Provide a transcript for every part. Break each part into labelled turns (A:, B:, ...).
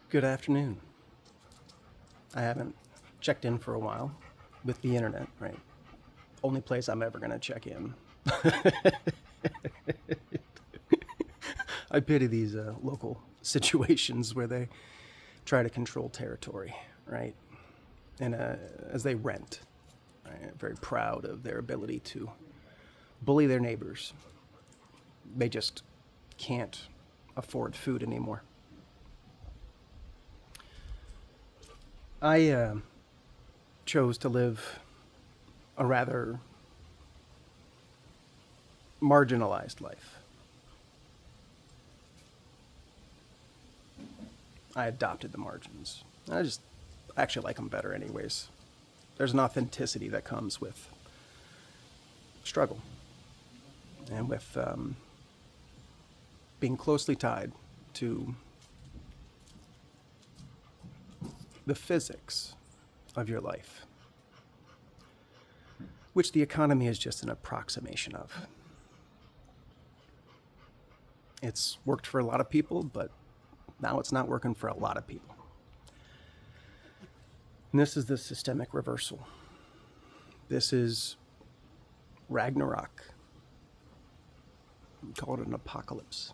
A: Good afternoon. I haven't checked in for a while with the internet, right? Only place I'm ever going to check in. I pity these local situations where they try to control territory, right? And as they rent, right? Very proud of their ability to bully their neighbors. They just can't afford food anymore. I chose to live a rather marginalized life. I adopted the margins. I just actually like them better, anyways. There's an authenticity that comes with struggle and with being closely tied to the physics of your life, which the economy is just an approximation of. It's worked for a lot of people, but now it's not working for a lot of people. And this is the systemic reversal. This is Ragnarok. Call it an apocalypse.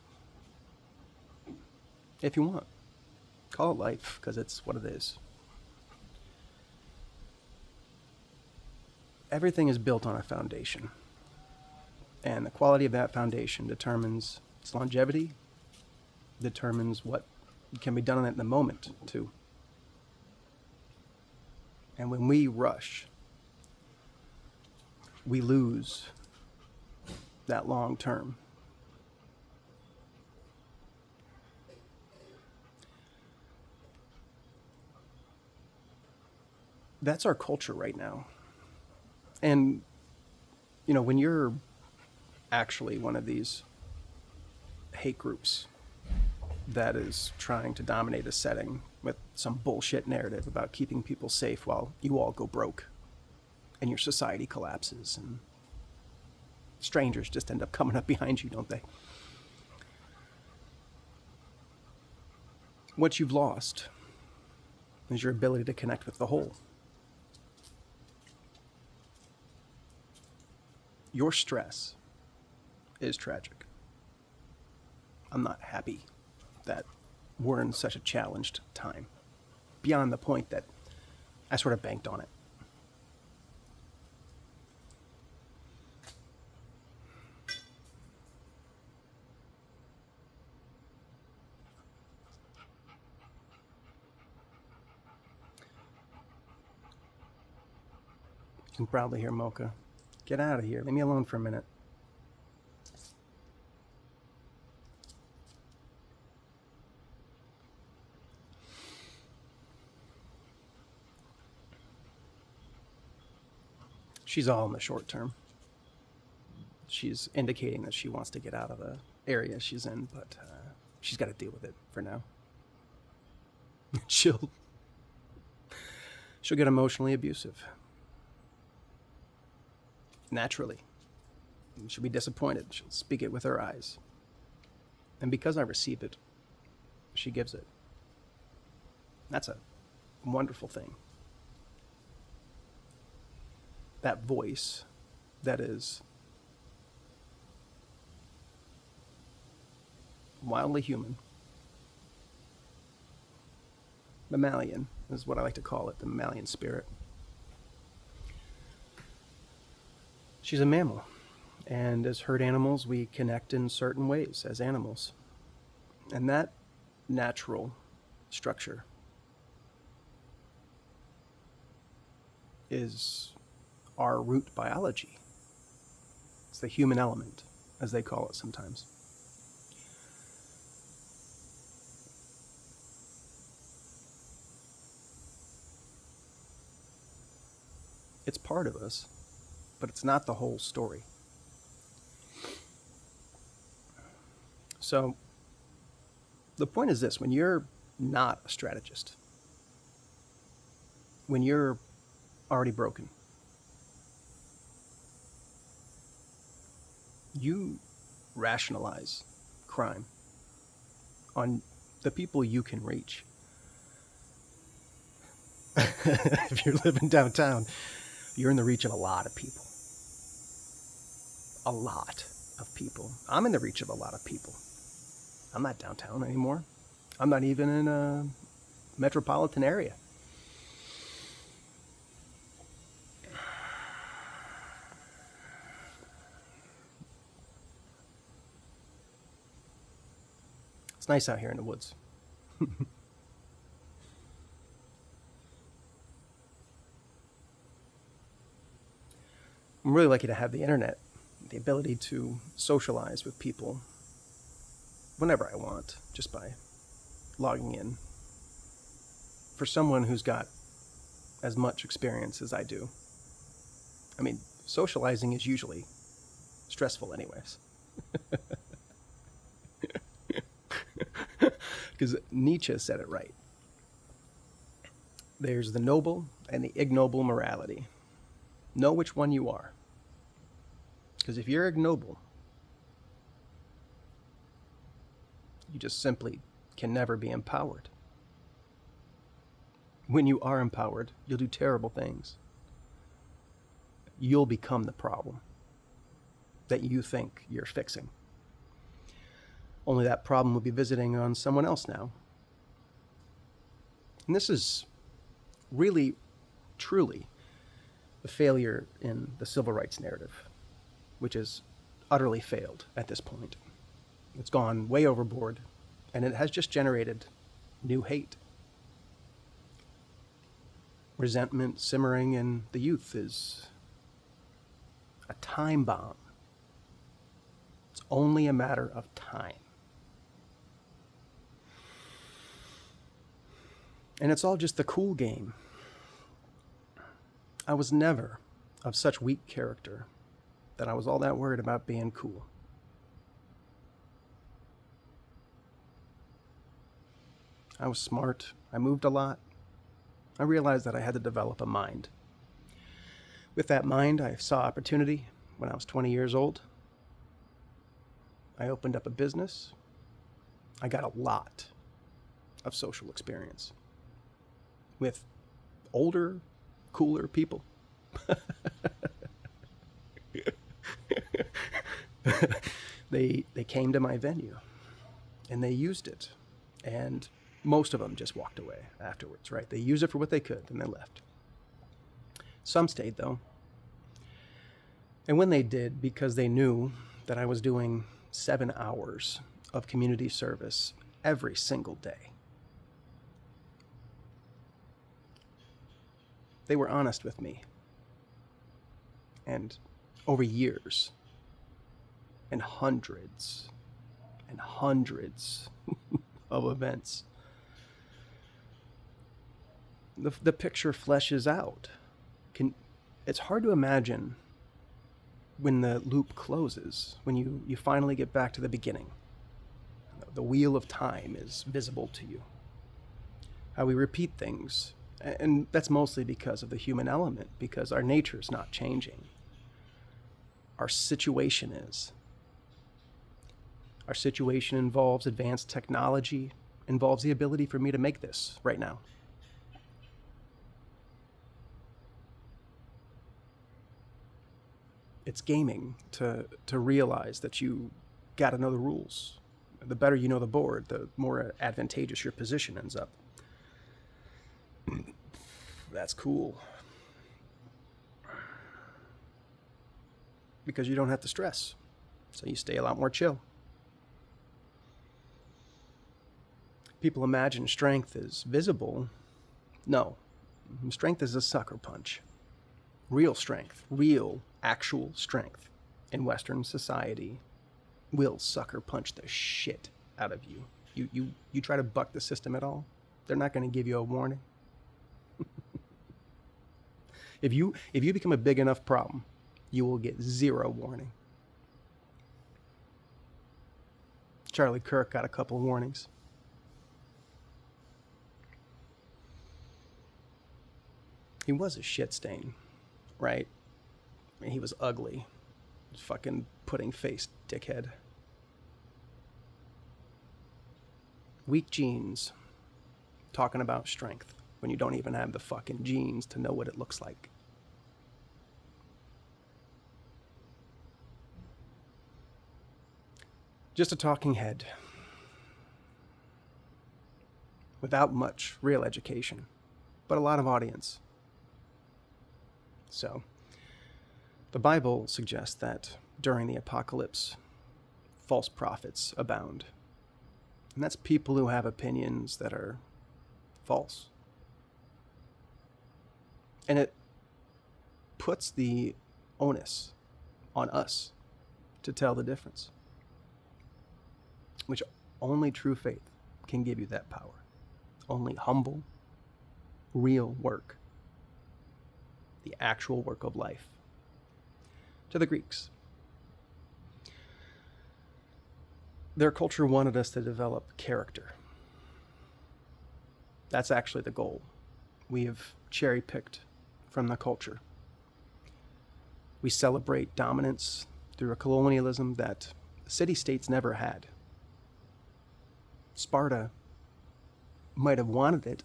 A: If you want, call it life, because it's what it is. Everything is built on a foundation. And the quality of that foundation determines its longevity, determines what can be done on it in the moment, too. And when we rush, we lose that long term. That's our culture right now. And, when you're actually one of these hate groups that is trying to dominate a setting with some bullshit narrative about keeping people safe while you all go broke and your society collapses and strangers just end up coming up behind you, don't they? What you've lost is your ability to connect with the whole. Your stress is tragic. I'm not happy that we're in such a challenged time, beyond the point that I sort of banked on it. You can proudly hear Mocha. Get out of here. Leave me alone for a minute. She's all in the short term. She's indicating that she wants to get out of the area she's in, but she's got to deal with it for now. she'll she'll get emotionally abusive. Naturally. She'll be disappointed. She'll speak it with her eyes. And because I receive it, she gives it. That's a wonderful thing. That voice that is wildly human. Mammalian is what I like to call it, the mammalian spirit. She's a mammal. And as herd animals, we connect in certain ways as animals. And that natural structure is our root biology. It's the human element, as they call it sometimes. It's part of us, but it's not the whole story. So the point is this: when you're not a strategist, when you're already broken, you rationalize crime on the people you can reach. If you're living downtown, you're in the reach of a lot of people. A lot of people. I'm in the reach of a lot of people. I'm not downtown anymore. I'm not even in a metropolitan area. It's nice out here in the woods. I'm really lucky to have the internet, the ability to socialize with people whenever I want, just by logging in. For someone who's got as much experience as I do, I mean, socializing is usually stressful, anyways. Because Nietzsche said it right. There's the noble and the ignoble morality. Know which one you are. Because if you're ignoble, you just simply can never be empowered. When you are empowered, you'll do terrible things. You'll become the problem that you think you're fixing. Only that problem will be visiting on someone else now. And this is really, truly a failure in the civil rights narrative, which has utterly failed at this point. It's gone way overboard, and it has just generated new hate. Resentment simmering in the youth is a time bomb. It's only a matter of time. And it's all just the cool game. I was never of such weak character that I was all that worried about being cool. I was smart. I moved a lot. I realized that I had to develop a mind. With that mind, I saw opportunity when I was 20 years old. I opened up a business. I got a lot of social experience with older, cooler people. They came to my venue and they used it, and most of them just walked away afterwards, right? They used it for what they could and they left. Some stayed though. And when they did, because they knew that I was doing 7 hours of community service every single day, they were honest with me. And over years, and hundreds of events, the picture fleshes out. It's hard to imagine when the loop closes, when you finally get back to the beginning. The wheel of time is visible to you. How we repeat things. And that's mostly because of the human element, because our nature is not changing. Our situation is. Our situation involves advanced technology, involves the ability for me to make this right now. It's gaming to realize that you got to know the rules. The better you know the board, the more advantageous your position ends up. That's cool. Because you don't have to stress. So you stay a lot more chill. People imagine strength is visible. No. Strength is a sucker punch. Real strength, real, actual strength in Western society will sucker punch the shit out of you. You try to buck the system at all, they're not going to give you a warning. If you become a big enough problem, you will get zero warning. Charlie Kirk got a couple warnings. He was a shit stain, right? I mean, he was ugly. Fucking pudding faced dickhead. Weak genes, talking about strength. when you don't even have the fucking genes to know what it looks like. Just a talking head without much real education, but a lot of audience. So, the Bible suggests that during the apocalypse, false prophets abound. And that's people who have opinions that are false. And it puts the onus on us to tell the difference, which only true faith can give you that power. Only humble, real work, the actual work of life. To the Greeks, their culture wanted us to develop character. That's actually the goal. We have cherry-picked from the culture. We celebrate dominance through a colonialism that city-states never had. Sparta might have wanted it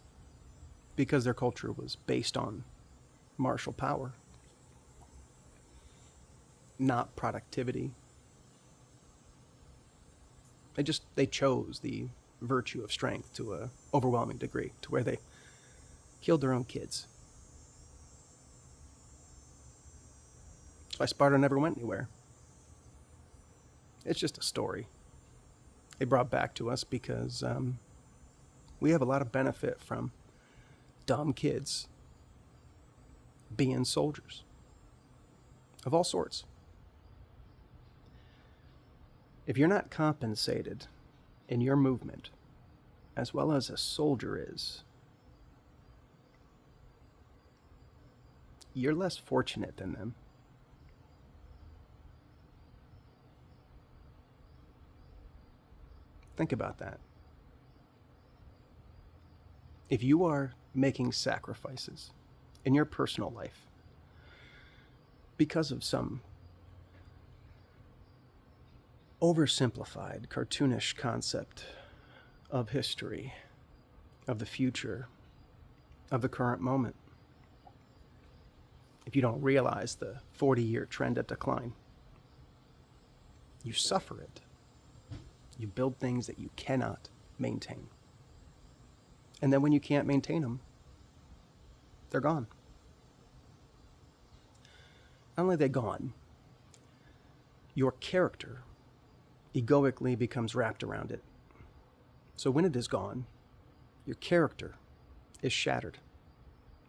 A: because their culture was based on martial power, not productivity. They chose the virtue of strength to an overwhelming degree, to where they killed their own kids. That's why Sparta never went anywhere. It's just a story they brought back to us because we have a lot of benefit from dumb kids being soldiers of all sorts. If you're not compensated in your movement as well as a soldier is, you're less fortunate than them. Think about that. If you are making sacrifices in your personal life because of some oversimplified, cartoonish concept of history, of the future, of the current moment, if you don't realize the 40-year trend of decline, you suffer it. You build things that you cannot maintain. And then when you can't maintain them, they're gone. Not only are they gone, your character egoically becomes wrapped around it. So when it is gone, your character is shattered,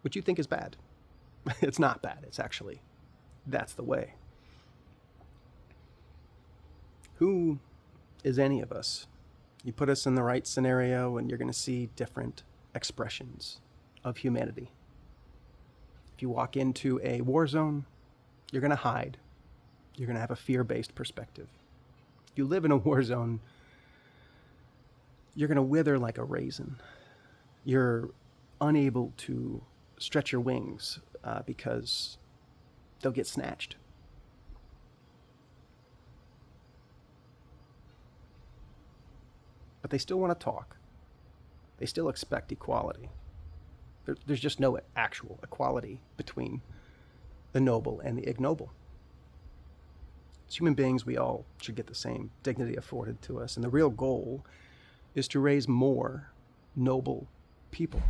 A: which you think is bad. It's not bad. It's actually, that's the way. Who is any of us? You put us in the right scenario and you're going to see different expressions of humanity. If you walk into a war zone, you're going to hide. You're going to have a fear-based perspective. If you live in a war zone, you're going to wither like a raisin. You're unable to stretch your wings because they'll get snatched. But they still want to talk. They still expect equality. There's just no actual equality between the noble and the ignoble. As human beings, we all should get the same dignity afforded to us. And the real goal is to raise more noble people.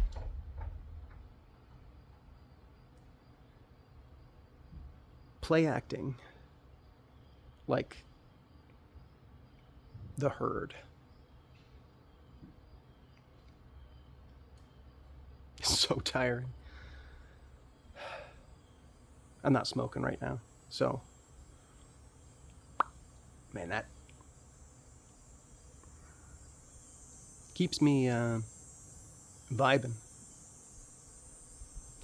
A: Play acting like the herd. It's so tiring. I'm not smoking right now, so man, that keeps me vibing.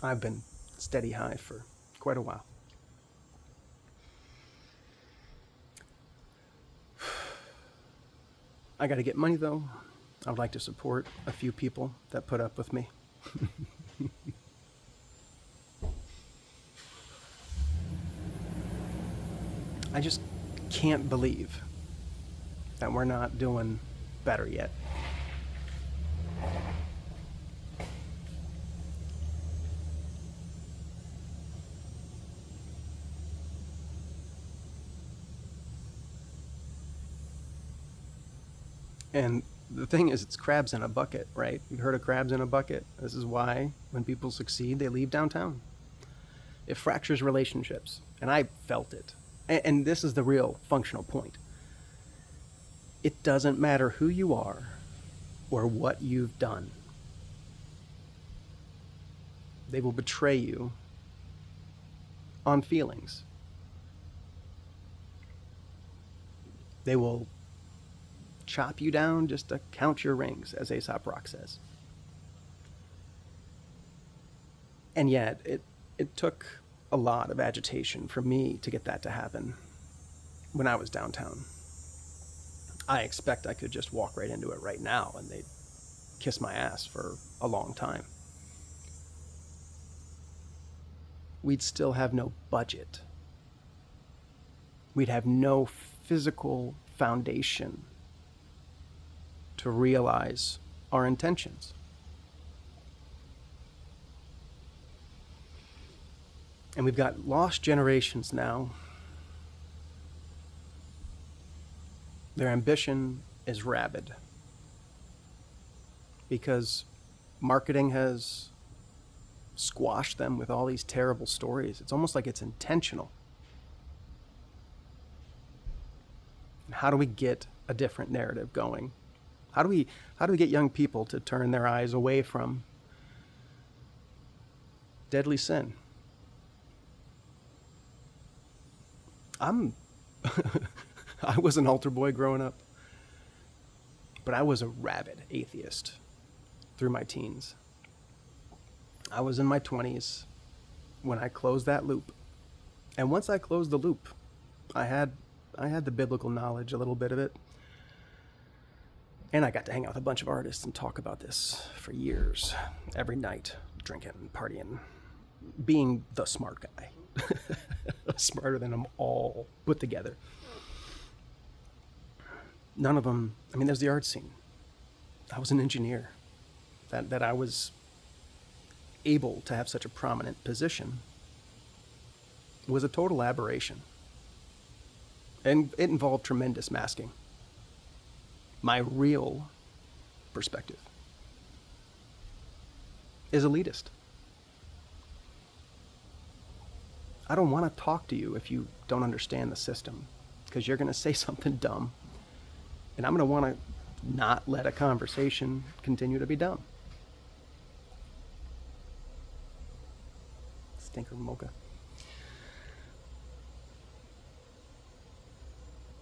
A: I've been steady high for quite a while. I gotta get money though. I would like to support a few people that put up with me. I just can't believe that we're not doing better yet. And the thing is, it's crabs in a bucket, right? You've heard of crabs in a bucket. This is why when people succeed, they leave downtown. It fractures relationships. And I felt it. And this is the real functional point. It doesn't matter who you are or what you've done. They will betray you on feelings. They will chop you down just to count your rings, as Aesop Rock says. And yet, it took a lot of agitation for me to get that to happen when I was downtown. I expect I could just walk right into it right now and they'd kiss my ass for a long time. We'd still have no budget. We'd have no physical foundation to realize our intentions. And we've got lost generations now. Their ambition is rabid because marketing has squashed them with all these terrible stories. It's almost like it's intentional. And how do we get a different narrative going? How do we get young people to turn their eyes away from deadly sin? I was an altar boy growing up, but I was a rabid atheist through my teens. I was in my 20s when I closed that loop. And once I closed the loop, I had the biblical knowledge, a little bit of it. And I got to hang out with a bunch of artists and talk about this for years, every night, drinking, partying, being the smart guy. Smarter than them all put together. None of them, there's the art scene. I was an engineer. That I was able to have such a prominent position was a total aberration. And it involved tremendous masking. My real perspective is elitist. I don't want to talk to you if you don't understand the system, because you're going to say something dumb, and I'm going to want to not let a conversation continue to be dumb. Stinker mocha.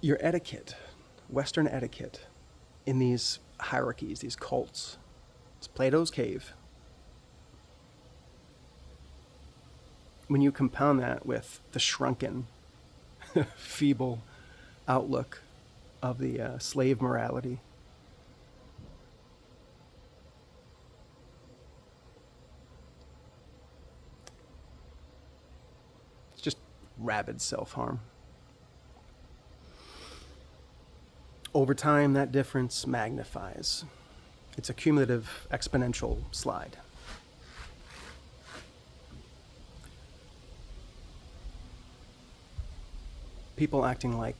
A: Your etiquette, Western etiquette, in these hierarchies, these cults, it's Plato's cave. When you compound that with the shrunken, feeble outlook of the slave morality, it's just rabid self-harm. Over time, that difference magnifies. It's a cumulative exponential slide. People acting like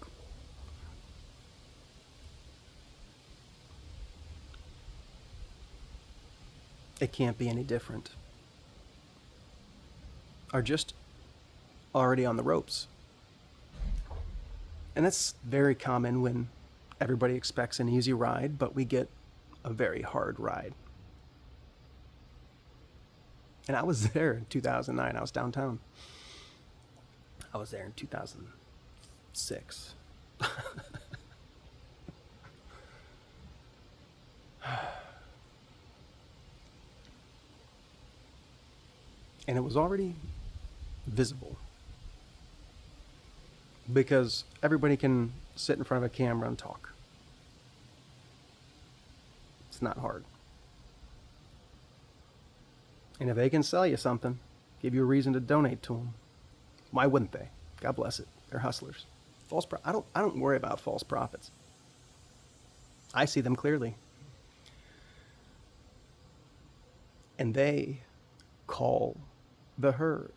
A: it can't be any different are just already on the ropes. And that's very common when everybody expects an easy ride, but we get a very hard ride. And I was there in 2009. I was downtown. I was there in 2006. And it was already visible. Because everybody can sit in front of a camera and talk. It's not hard. And if they can sell you something, give you a reason to donate to them, why wouldn't they? God bless it. They're hustlers. I don't worry about false prophets. I see them clearly. And they call the herd.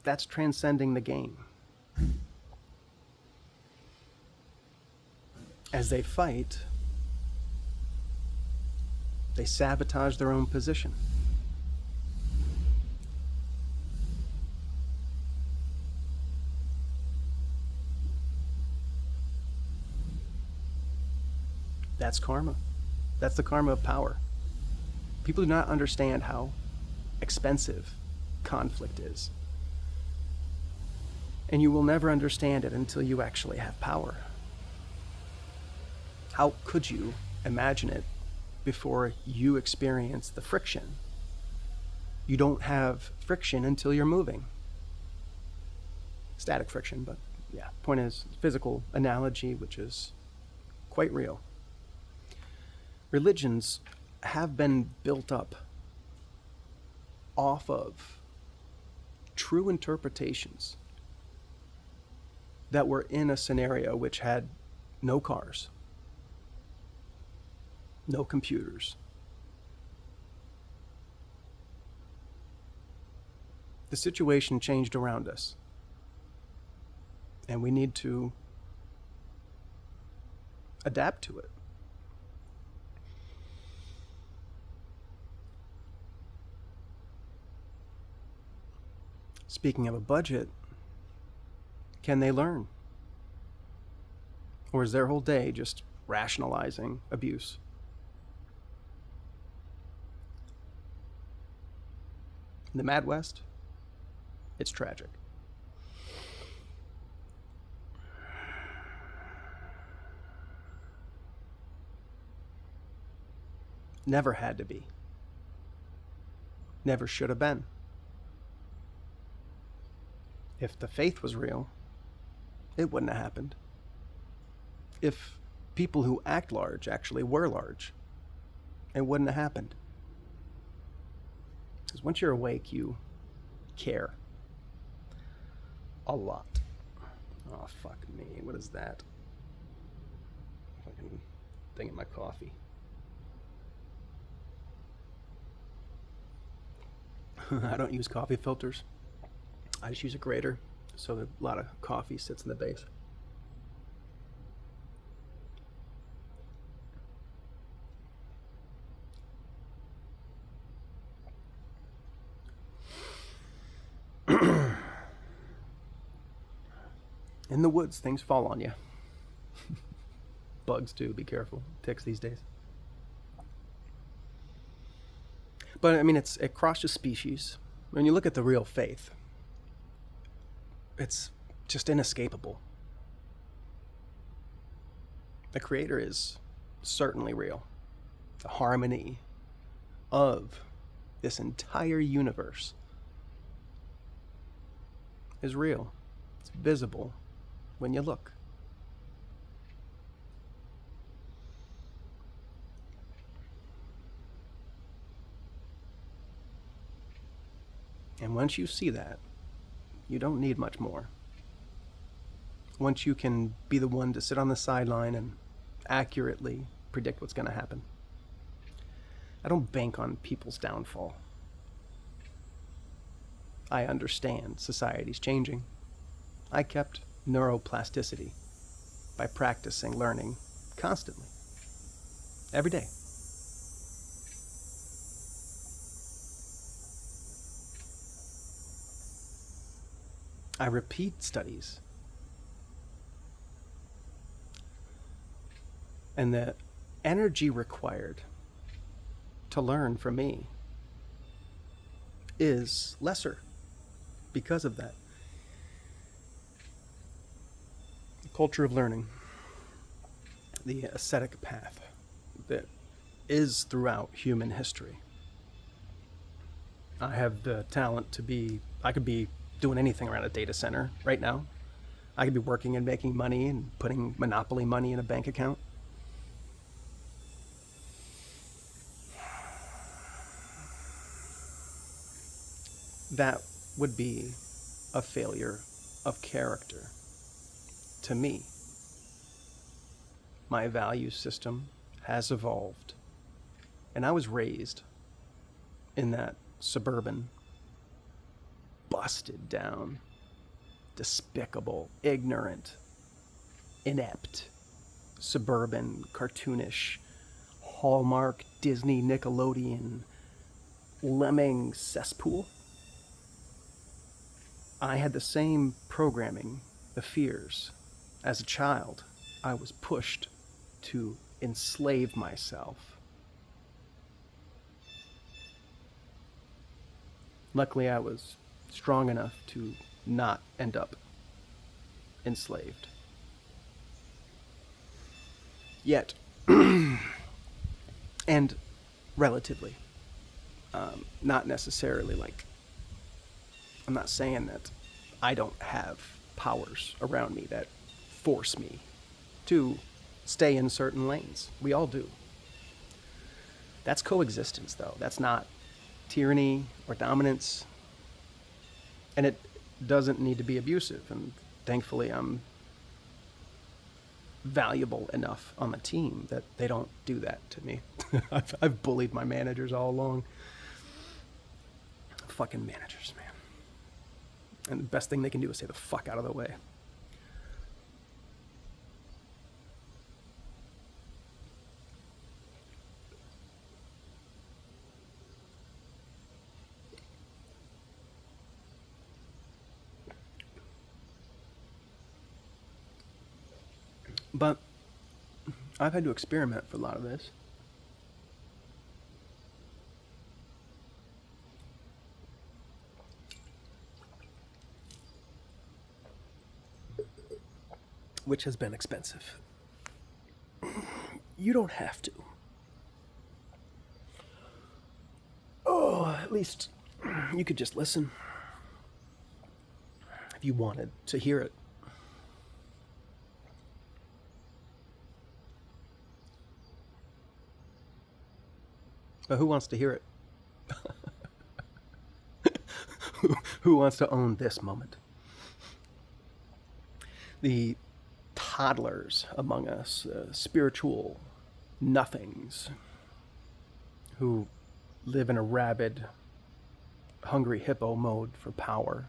A: That's transcending the game. as they fight, they sabotage their own position. That's karma. That's the karma of power. People do not understand how expensive conflict is. And you will never understand it until you actually have power. How could you imagine it before you experience the friction? You don't have friction until you're moving. Static friction, but yeah, point is, physical analogy, which is quite real. Religions have been built up off of true interpretations that were in a scenario which had no cars, no computers. The situation changed around us, and we need to adapt to it. Speaking of a budget, can they learn? Or is their whole day just rationalizing abuse? In the Mad West, it's tragic. Never had to be. Never should have been. If the faith was real, it wouldn't have happened. If people who act large actually were large, it wouldn't have happened. Because once you're awake, you care. A lot. Oh, fuck me. What is that? Fucking thing in my coffee. I don't use coffee filters. I just use a grater, so that a lot of coffee sits in the base. In the woods, things fall on you. Bugs too, be careful. Ticks these days. But I mean, it crosses species. When you look at the real faith, it's just inescapable. The Creator is certainly real. The harmony of this entire universe is real. It's visible when you look. And once you see that, you don't need much more. Once you can be the one to sit on the sideline and accurately predict what's going to happen. I don't bank on people's downfall. I understand society's changing. I kept neuroplasticity by practicing learning constantly, every day. I repeat studies. And the energy required to learn from me is lesser because of that. The culture of learning, the ascetic path that is throughout human history. I have the talent to I could be doing anything around a data center right now. I could be working and making money and putting monopoly money in a bank account. That would be a failure of character to me. My value system has evolved, and I was raised in that suburban, busted down, despicable, ignorant, inept suburban, cartoonish, Hallmark, Disney, Nickelodeon, lemming cesspool. I had the same programming, the fears. As a child, I was pushed to enslave myself. Luckily, I was strong enough to not end up enslaved. Yet, and relatively, not necessarily like, I'm not saying that I don't have powers around me that force me to stay in certain lanes. We all do. That's coexistence, though. That's not tyranny or dominance. And it doesn't need to be abusive. And thankfully, I'm valuable enough on the team that they don't do that to me. I've bullied my managers all along. Fucking managers, man. And the best thing they can do is say the fuck out of the way. But I've had to experiment for a lot of this. Which has been expensive. You don't have to. Oh, at least you could just listen. If you wanted to hear it. But who wants to hear it? Who wants to own this moment? The toddlers among us, spiritual nothings, who live in a rabid, hungry hippo mode for power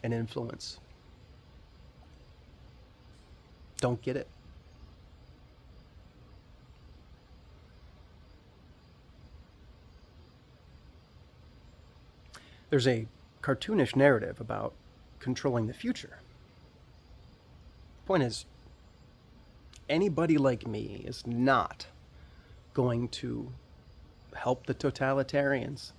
A: and influence, don't get it. There's a cartoonish narrative about controlling the future. Point is, anybody like me is not going to help the totalitarians.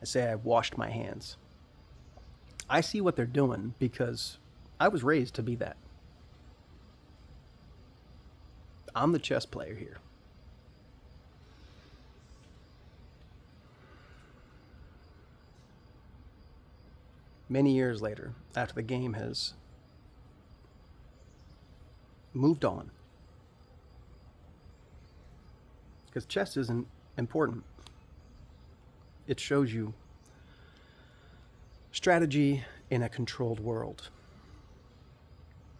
A: I say I washed my hands. I see what they're doing because I was raised to be that. I'm the chess player here. Many years later, after the game has moved on, because chess isn't important. It shows you strategy in a controlled world.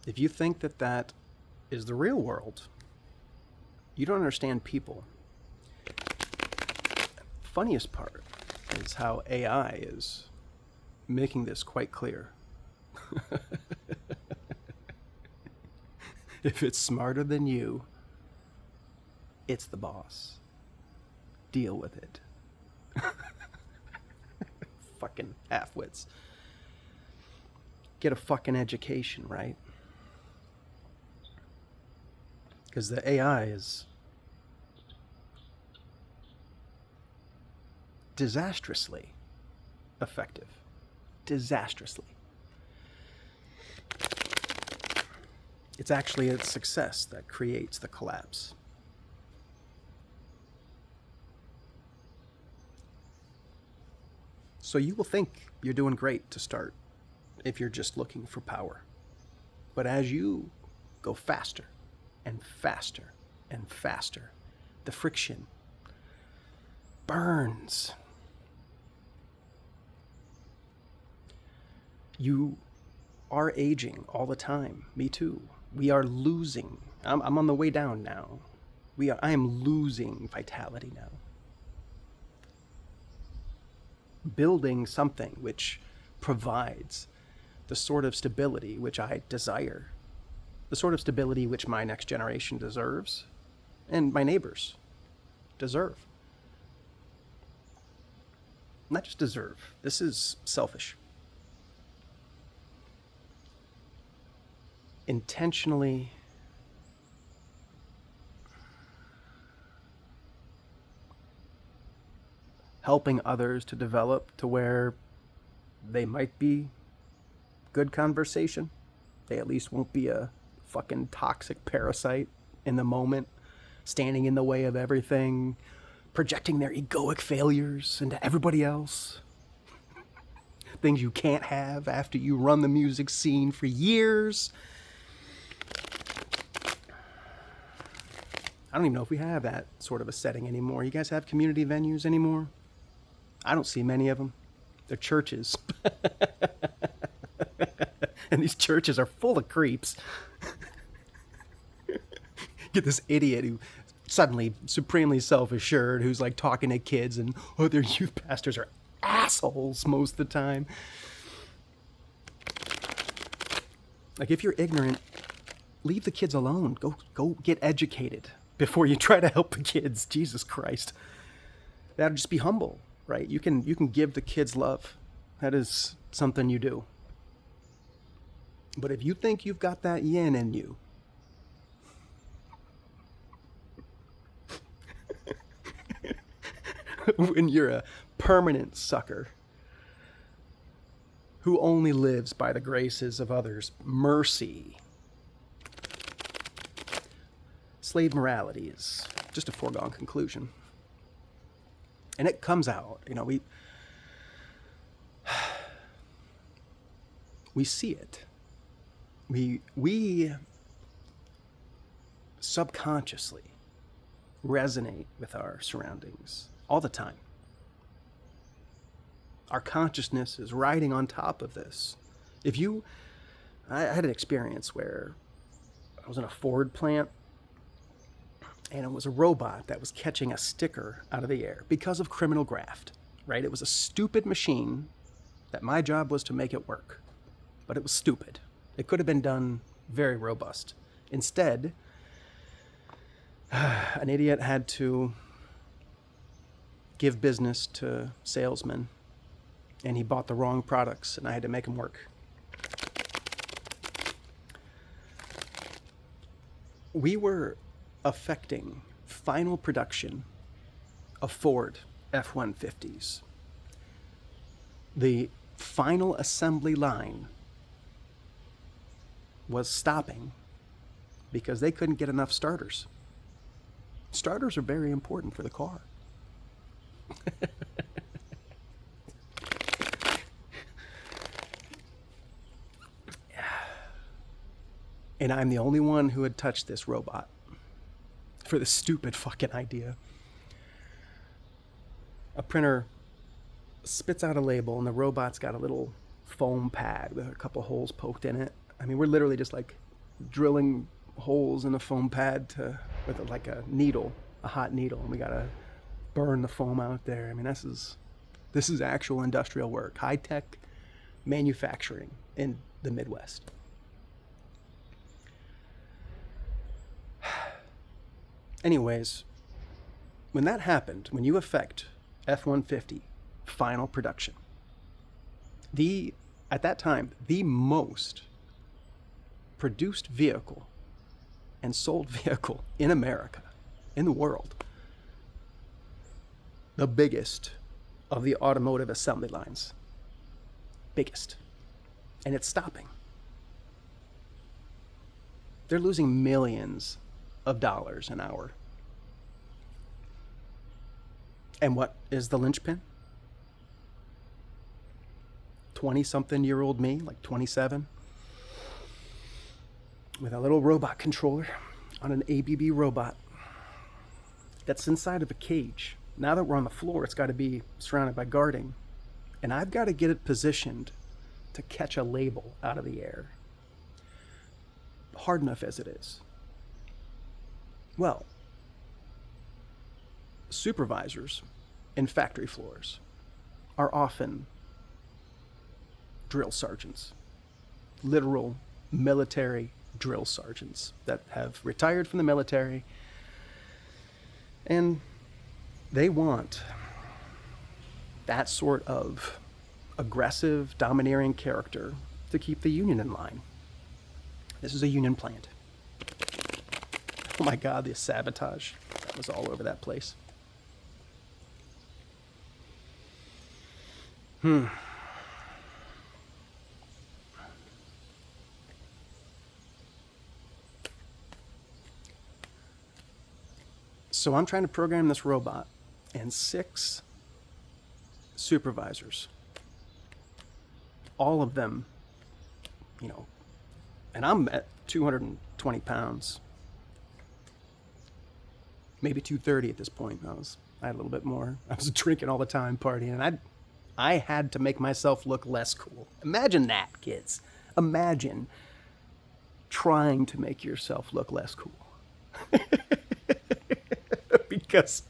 A: If you think that that is the real world, you don't understand people. Funniest part is how AI is making this quite clear. If it's smarter than you, it's the boss. Deal with it. Fucking half-wits. Get a fucking education, right? Because the AI is disastrously effective. Disastrously. It's actually its success that creates the collapse. So you will think you're doing great to start if you're just looking for power. But as you go faster and faster and faster, the friction burns. You are aging all the time. Me too. We are losing. I'm on the way down now. I am losing vitality now. Building something which provides the sort of stability which I desire, the sort of stability which my next generation deserves, and my neighbors deserve. Not just deserve. This is selfish. Intentionally helping others to develop to where they might be good conversation. They at least won't be a fucking toxic parasite in the moment, standing in the way of everything, projecting their egoic failures into everybody else. Things you can't have after you run the music scene for years. I don't even know if we have that sort of a setting anymore. You guys have community venues anymore? I don't see many of them. They're churches. And these churches are full of creeps. Get this idiot who suddenly supremely self-assured who's like talking to kids, and their youth pastors are assholes most of the time. Like, if you're ignorant, leave the kids alone. Go get educated before you try to help the kids. Jesus Christ. That'll just be humble, right? You can give the kids love. That is something you do. But if you think you've got that yin in you, when you're a permanent sucker who only lives by the graces of others' mercy, slave morality is just a foregone conclusion. And it comes out, we see it. We subconsciously resonate with our surroundings all the time. Our consciousness is riding on top of this. I had an experience where I was in a Ford plant, and it was a robot that was catching a sticker out of the air because of criminal graft, right? It was a stupid machine that my job was to make it work, but it was stupid. It could have been done very robust. Instead, an idiot had to give business to salesmen, and he bought the wrong products, and I had to make him work. We were affecting final production of Ford F-150s. The final assembly line was stopping because they couldn't get enough starters. Starters are very important for the car. And I'm the only one who had touched this robot for the stupid fucking idea. A printer spits out a label, and the robot's got a little foam pad with a couple holes poked in it. I mean, we're literally just like drilling holes in the foam pad with like a needle, a hot needle, and we gotta burn the foam out there. I mean, this is actual industrial work, high-tech manufacturing in the Midwest. Anyways, when that happened, when you affect F-150 final production, at that time, the most produced vehicle and sold vehicle in America, in the world, the biggest of the automotive assembly lines, biggest, and it's stopping. They're losing millions of dollars an hour. And what is the linchpin? 20-something-year-old me, like 27, with a little robot controller on an ABB robot that's inside of a cage. Now that we're on the floor, it's got to be surrounded by guarding. And I've got to get it positioned to catch a label out of the air, hard enough as it is. Well, supervisors in factory floors are often drill sergeants. literal military drill sergeants that have retired from the military, and they want that sort of aggressive, domineering character to keep the Union in line. This is a Union plant. Oh my God, the sabotage. That was all over that place. So I'm trying to program this robot, and 6 supervisors, all of them, and I'm at 220 pounds, maybe 230 at this point. I had a little bit more. I was drinking all the time, partying, and I had to make myself look less cool. Imagine that, kids. Imagine trying to make yourself look less cool. Because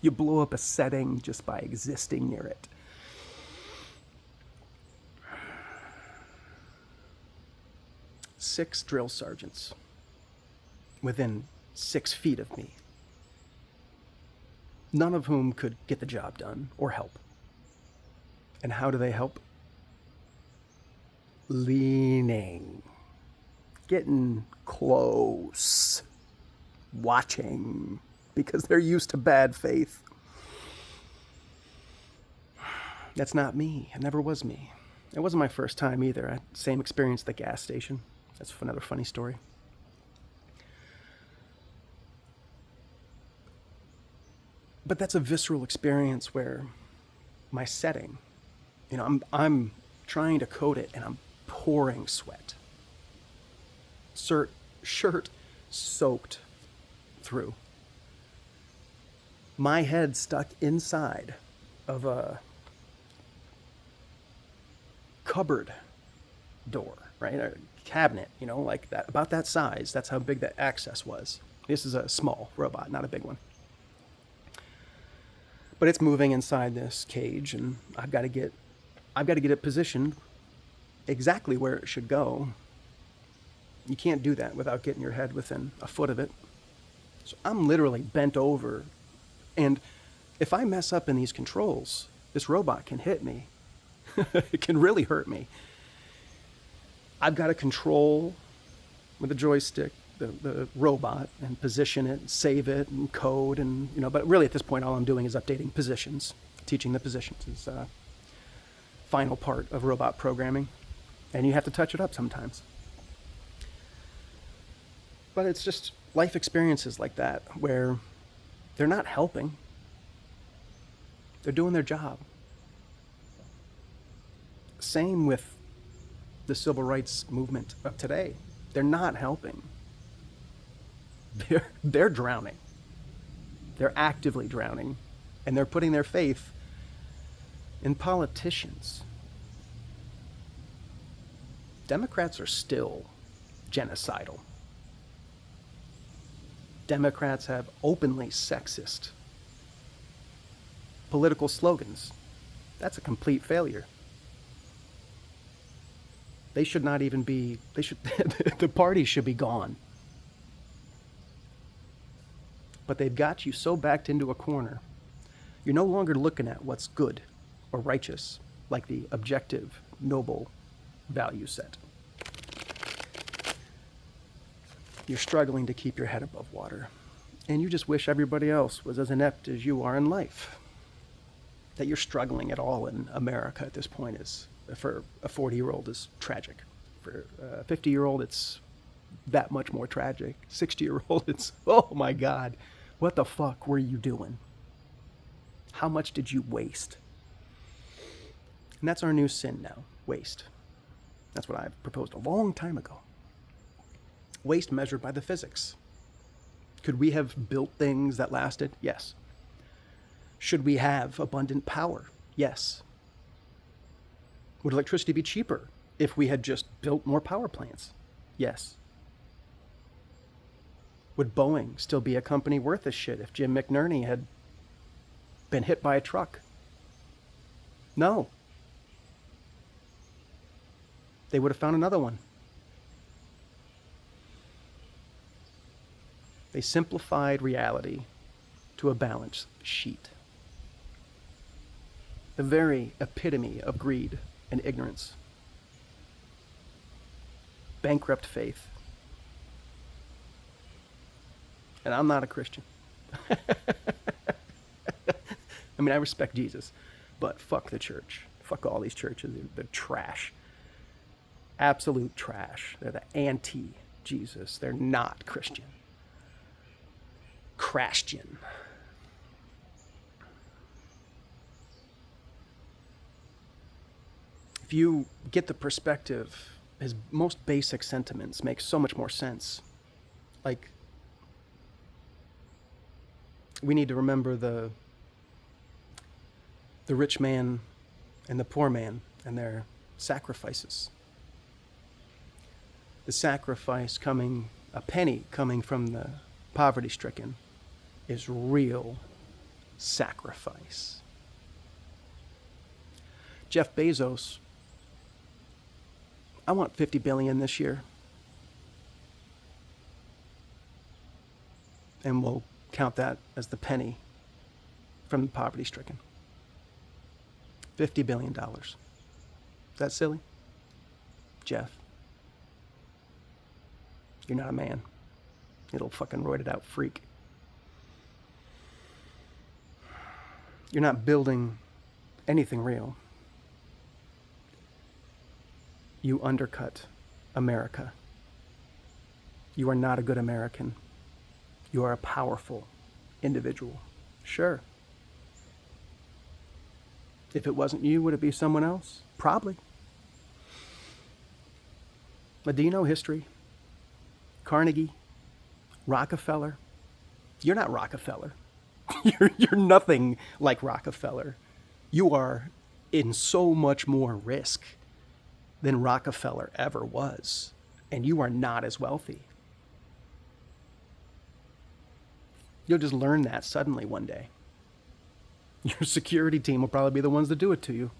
A: you blow up a setting just by existing near it. Six drill sergeants within 6 feet of me, none of whom could get the job done or help. And how do they help? Leaning, getting close, watching, because they're used to bad faith. That's not me. It never was me. It wasn't my first time either. Same experience at the gas station. That's another funny story. But that's a visceral experience where my setting, I'm trying to code it and I'm pouring sweat. Shirt soaked through. My head stuck inside of a cupboard door, right? A cabinet, like that, about that size. That's how big that access was. This is a small robot, not a big one. But it's moving inside this cage, and I've got to get it positioned exactly where it should go. You can't do that without getting your head within a foot of it. So I'm literally bent over, and if I mess up in these controls, this robot can hit me. It can really hurt me. I've got to control with a joystick the robot and position it, and save it, and code, and But really, at this point, all I'm doing is updating positions. Teaching the positions is a final part of robot programming, and you have to touch it up sometimes. But it's just life experiences like that where they're not helping. They're doing their job. Same with the civil rights movement of today. They're not helping. They're drowning. They're actively drowning, and they're putting their faith in politicians. Democrats are still genocidal. Democrats have openly sexist political slogans. That's a complete failure. They should not even be, the party should be gone. But they've got you so backed into a corner, you're no longer looking at what's good or righteous, like the objective, noble value set. You're struggling to keep your head above water, and you just wish everybody else was as inept as you are in life. That you're struggling at all in America at this point is, for a 40-year-old, is tragic. For a 50-year-old, it's that much more tragic. 60-year-old, it's, oh my God, what the fuck were you doing? How much did you waste? And that's our new sin now, waste. That's what I've proposed a long time ago. Waste measured by the physics. Could we have built things that lasted? Yes. Should we have abundant power? Yes. Would electricity be cheaper if we had just built more power plants? Yes. Would Boeing still be a company worth a shit if Jim McNerney had been hit by a truck? No. They would have found another one. They simplified reality to a balance sheet. The very epitome of greed and ignorance. Bankrupt faith. And I'm not a Christian. I mean, I respect Jesus, but fuck the church. Fuck all these churches. They're trash. Absolute trash. They're the anti-Jesus. They're not Christian. Christian. If you get the perspective, his most basic sentiments make so much more sense. Like, we need to remember the rich man and the poor man and their sacrifices. The sacrifice coming, a penny coming from the poverty-stricken, is real sacrifice. Jeff Bezos, I want 50 billion this year. And we'll count that as the penny from the poverty-stricken. $50 billion. Is that silly? Jeff, you're not a man. You little fucking roided out freak. You're not building anything real. You undercut America. You are not a good American. You are a powerful individual. Sure. If it wasn't you, would it be someone else? Probably. But do you know history? Carnegie, Rockefeller. You're not Rockefeller. You're nothing like Rockefeller. You are in so much more risk than Rockefeller ever was. And you are not as wealthy. You'll just learn that suddenly one day. Your security team will probably be the ones that do it to you.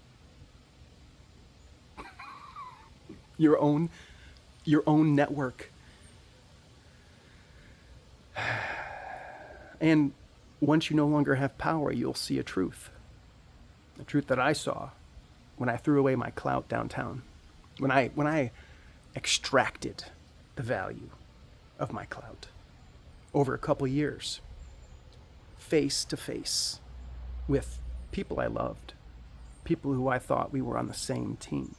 A: Your own network. And once you no longer have power, you'll see a truth. The truth that I saw when I threw away my clout downtown. When I extracted the value of my clout over a couple years, face to face with people I loved, people who I thought we were on the same team,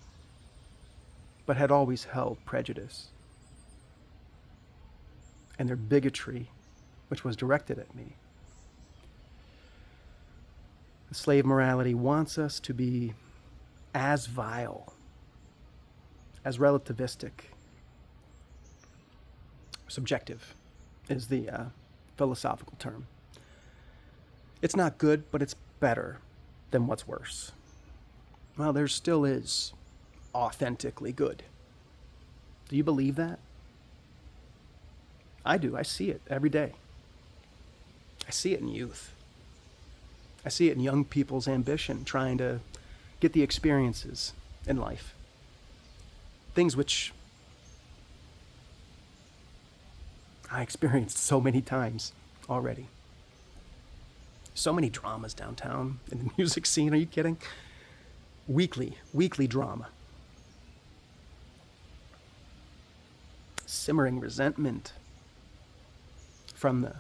A: but had always held prejudice and their bigotry, which was directed at me. The slave morality wants us to be as vile, as relativistic. Subjective is the philosophical term. It's not good, but it's better than what's worse. Well, there still is authentically good. Do you believe that? I do. I see it every day. I see it in youth. I see it in young people's ambition, trying to get the experiences in life. Things which I experienced so many times already. So many dramas downtown in the music scene. Are you kidding? Weekly drama. Simmering resentment from the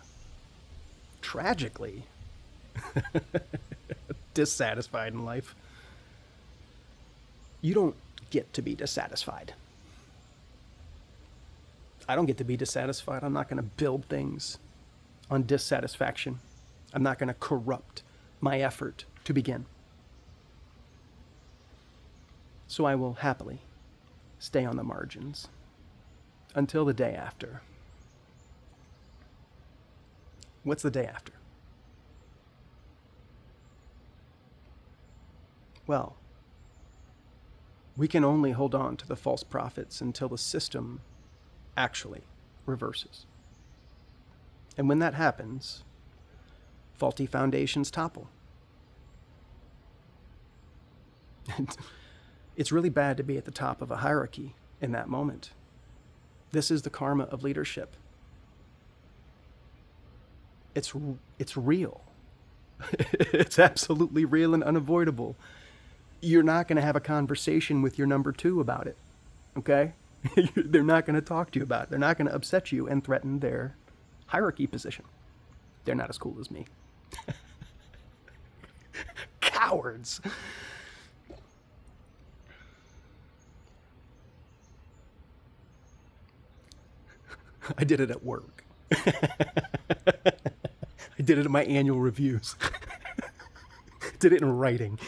A: tragically dissatisfied in life. You don't get to be dissatisfied. I don't get to be dissatisfied. I'm not going to build things on dissatisfaction. I'm not going to corrupt my effort to begin. So I will happily stay on the margins until the day after. What's the day after? Well, we can only hold on to the false prophets until the system actually reverses. And when that happens, faulty foundations topple. And it's really bad to be at the top of a hierarchy in that moment. This is the karma of leadership. It's it's real. It's absolutely real and unavoidable. You're not going to have a conversation with your number two about it. Okay? They're not going to talk to you about it. They're not going to upset you and threaten their hierarchy position. They're not as cool as me. Cowards. I did it at work. I did it in my annual reviews. Did it in writing.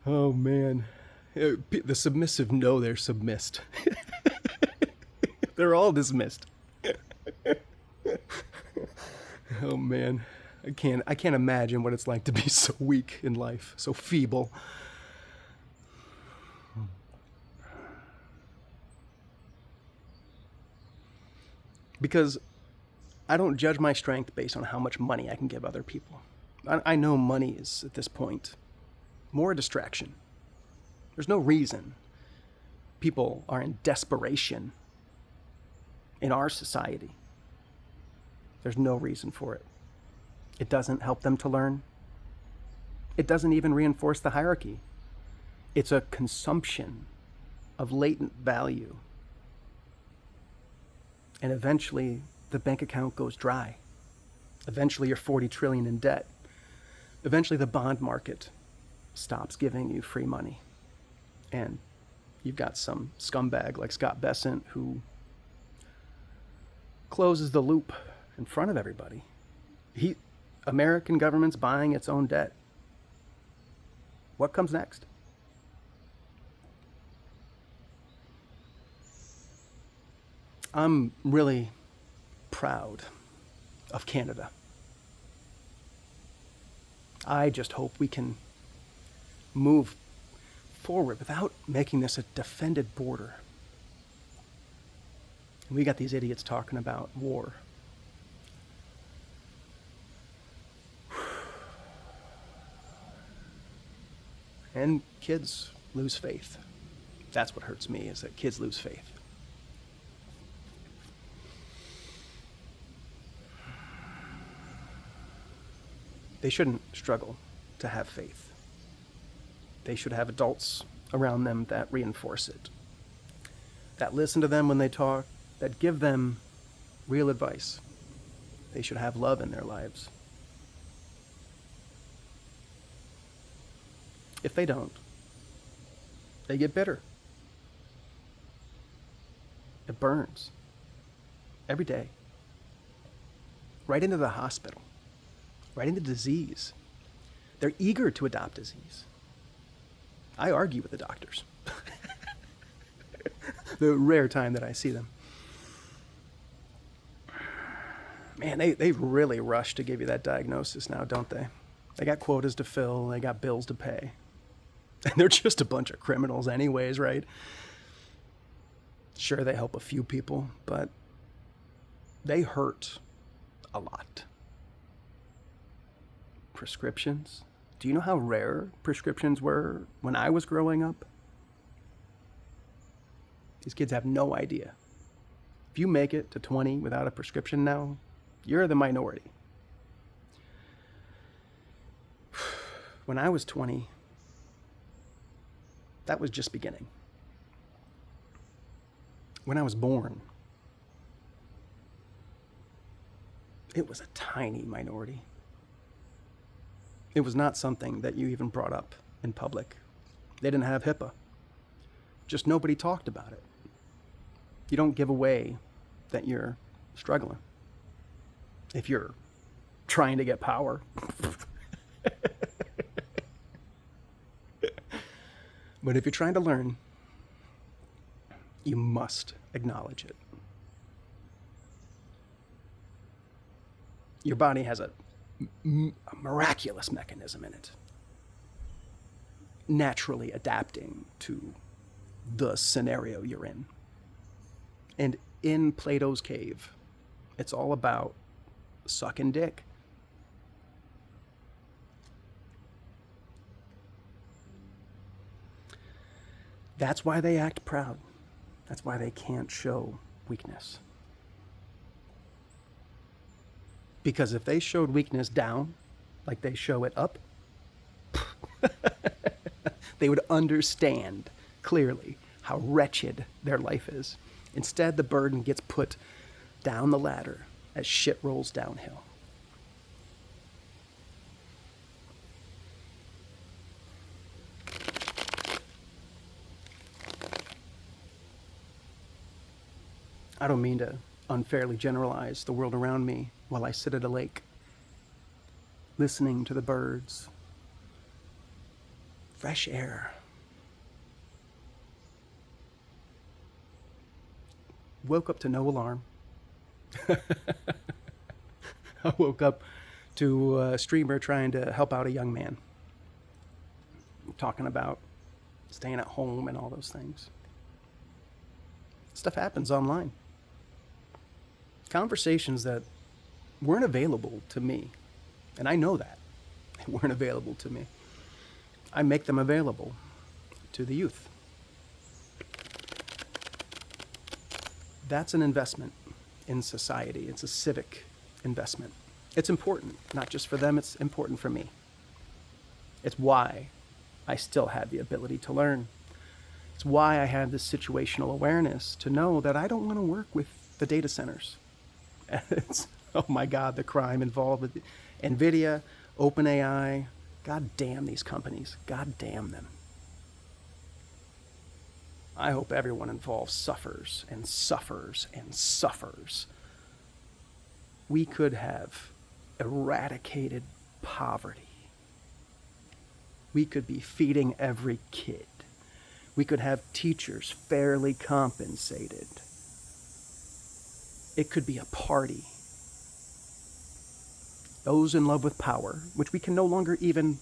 A: Oh man. The submissive know they're submissed. They're all dismissed. Oh man. I can't imagine what it's like to be so weak in life, so feeble. Because I don't judge my strength based on how much money I can give other people. I know money is, at this point, more a distraction. There's no reason people are in desperation in our society. There's no reason for it. It doesn't help them to learn. It doesn't even reinforce the hierarchy. It's a consumption of latent value. And eventually, the bank account goes dry. Eventually, you're 40 trillion in debt. Eventually, the bond market stops giving you free money. And you've got some scumbag like Scott Bessent who closes the loop in front of everybody. American government's buying its own debt. What comes next? I'm really proud of Canada. I just hope we can move forward without making this a defended border. And we got these idiots talking about war. And kids lose faith. That's what hurts me, is that kids lose faith. They shouldn't struggle to have faith. They should have adults around them that reinforce it, that listen to them when they talk, that give them real advice. They should have love in their lives. If they don't, they get bitter. It burns every day, right into the hospital, right into disease. They're eager to adopt disease. I argue with the doctors. The rare time that I see them. Man, they really rush to give you that diagnosis now, don't they? They got quotas to fill, they got bills to pay. And they're just a bunch of criminals anyways, right? Sure, they help a few people, but they hurt a lot. Prescriptions. Do you know how rare prescriptions were when I was growing up? These kids have no idea. If you make it to 20 without a prescription now, you're the minority. When I was 20, that was just beginning. When I was born, it was a tiny minority. It was not something that you even brought up in public. They didn't have HIPAA. Just nobody talked about it. You don't give away that you're struggling. If you're trying to get power. But if you're trying to learn, you must acknowledge it. Your body has a miraculous mechanism in it, naturally adapting to the scenario you're in. And in Plato's cave, it's all about sucking dick. That's why they act proud. That's why they can't show weakness. Because if they showed weakness down, like they show it up, they would understand clearly how wretched their life is. Instead, the burden gets put down the ladder as shit rolls downhill. I don't mean to unfairly generalize the world around me while I sit at a lake, listening to the birds, fresh air. Woke up to no alarm. I woke up to a streamer trying to help out a young man, talking about staying at home and all those things. Stuff happens online. Conversations that weren't available to me, and I know that they weren't available to me. I make them available to the youth. That's an investment in society. It's a civic investment. It's important, not just for them, it's important for me. It's why I still have the ability to learn. It's why I have this situational awareness to know that I don't want to work with the data centers. It's, oh my God, the crime involved with NVIDIA, OpenAI. God damn these companies. God damn them. I hope everyone involved suffers and suffers and suffers. We could have eradicated poverty. We could be feeding every kid. We could have teachers fairly compensated. It could be a party. Those in love with power, which we can no longer even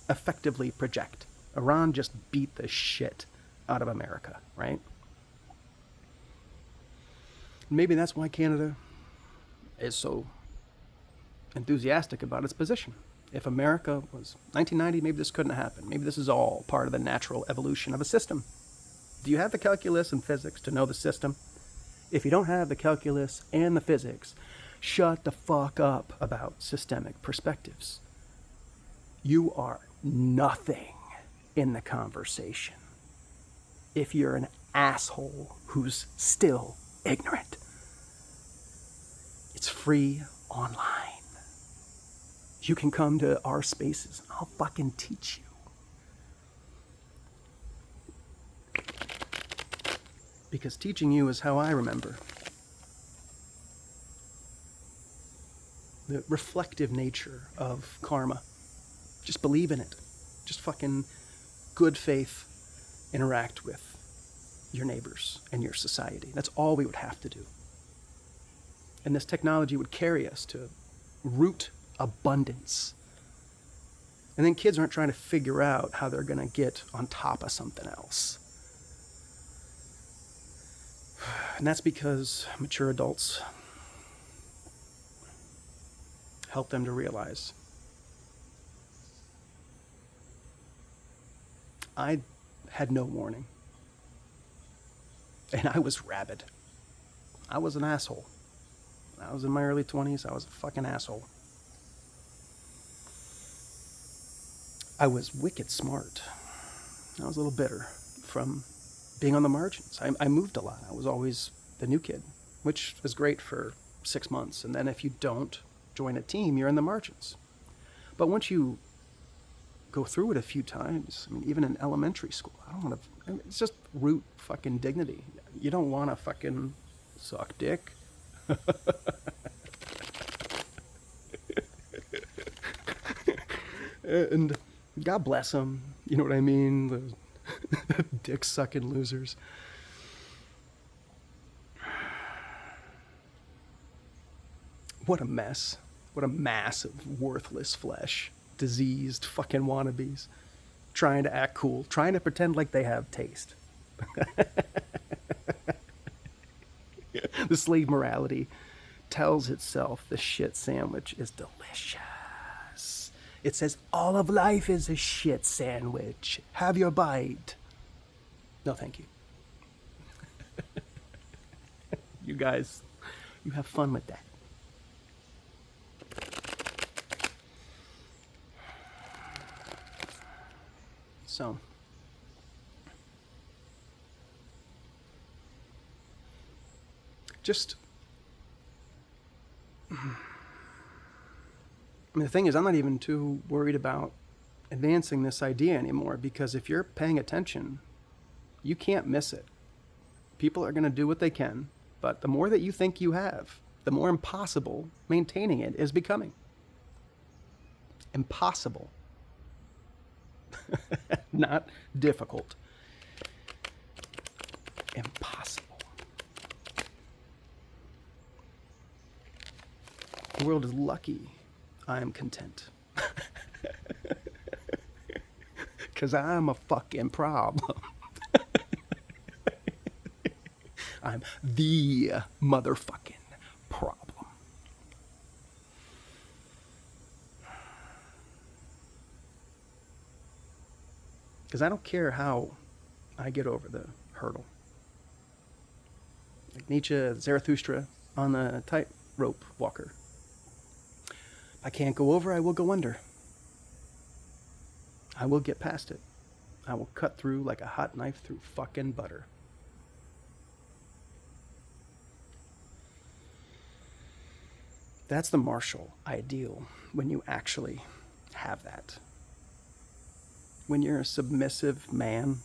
A: effectively project. Iran just beat the shit out of America, right? Maybe that's why Canada is so enthusiastic about its position. If America was 1990, maybe this couldn't happen. Maybe this is all part of the natural evolution of a system. Do you have the calculus and physics to know the system? If you don't have the calculus and the physics, shut the fuck up about systemic perspectives. You are nothing in the conversation if you're an asshole who's still ignorant. It's free online. You can come to our spaces and I'll fucking teach you. Because teaching you is how I remember. The reflective nature of karma. Just believe in it. Just fucking good faith interact with your neighbors and your society. That's all we would have to do. And this technology would carry us to root abundance. And then kids aren't trying to figure out how they're going to get on top of something else. And that's because mature adults help them to realize. I had no warning. And I was rabid. I was an asshole. I was in my early 20s. I was a fucking asshole. I was wicked smart. I was a little bitter from being on the margins. I moved a lot. I was always the new kid, which is great for 6 months. And then if you don't join a team, you're in the margins. But once you go through it a few times, I mean, even in elementary school, it's just root fucking dignity. You don't want to fucking suck dick. And God bless them. You know what I mean? The dick-sucking losers. What a mess. What a mass of worthless flesh. Diseased fucking wannabes. Trying to act cool. Trying to pretend like they have taste. The slave morality tells itself the shit sandwich is delicious. It says all of life is a shit sandwich. Have your bite. No, thank you. You guys, you have fun with that. So, just, I mean, the thing is, I'm not even too worried about advancing this idea anymore, because if you're paying attention, you can't miss it. People are going to do what they can, but the more that you think you have, the more impossible maintaining it is becoming. Impossible. Not difficult. Impossible. The world is lucky I am content. Because I'm a fucking problem. I'm the motherfucking problem. Because I don't care how I get over the hurdle. Like Nietzsche, Zarathustra on the tightrope walker. If I can't go over, I will go under. I will get past it. I will cut through like a hot knife through fucking butter. That's the martial ideal, when you actually have that. When you're a submissive man,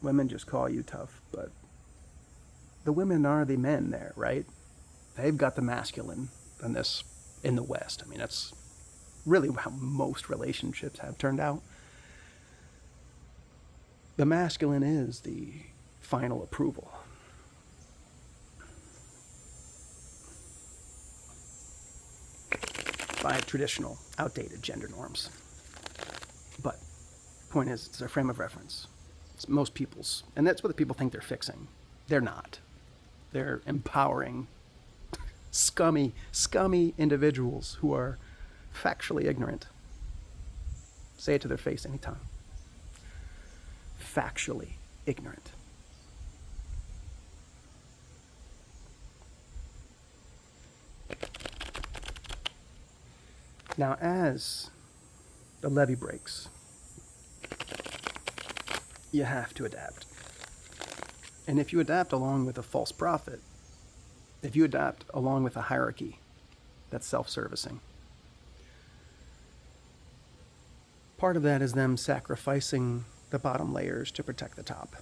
A: women just call you tough, but the women are the men there, right? They've got the masculine in the West. I mean, that's really how most relationships have turned out. The masculine is the final approval. By traditional, outdated gender norms. But the point is, it's a frame of reference. It's most people's, and that's what the people think they're fixing. They're not. They're empowering scummy individuals who are factually ignorant. Say it to their face anytime. Factually ignorant. Now, as the levee breaks, you have to adapt. And if you adapt along with a false prophet, if you adapt along with a hierarchy that's self-servicing, part of that is them sacrificing the bottom layers to protect the top.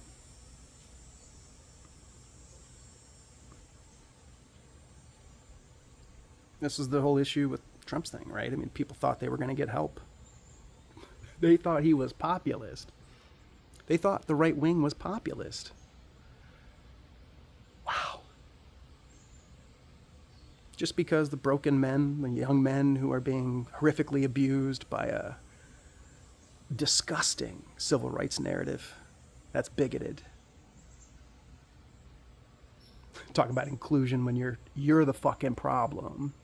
A: This is the whole issue with Trump's thing, right? I mean, people thought they were going to get help. They thought he was populist. They thought the right wing was populist. Wow. Just because the broken men, the young men who are being horrifically abused by a disgusting civil rights narrative that's bigoted. Talking about inclusion when you're the fucking problem.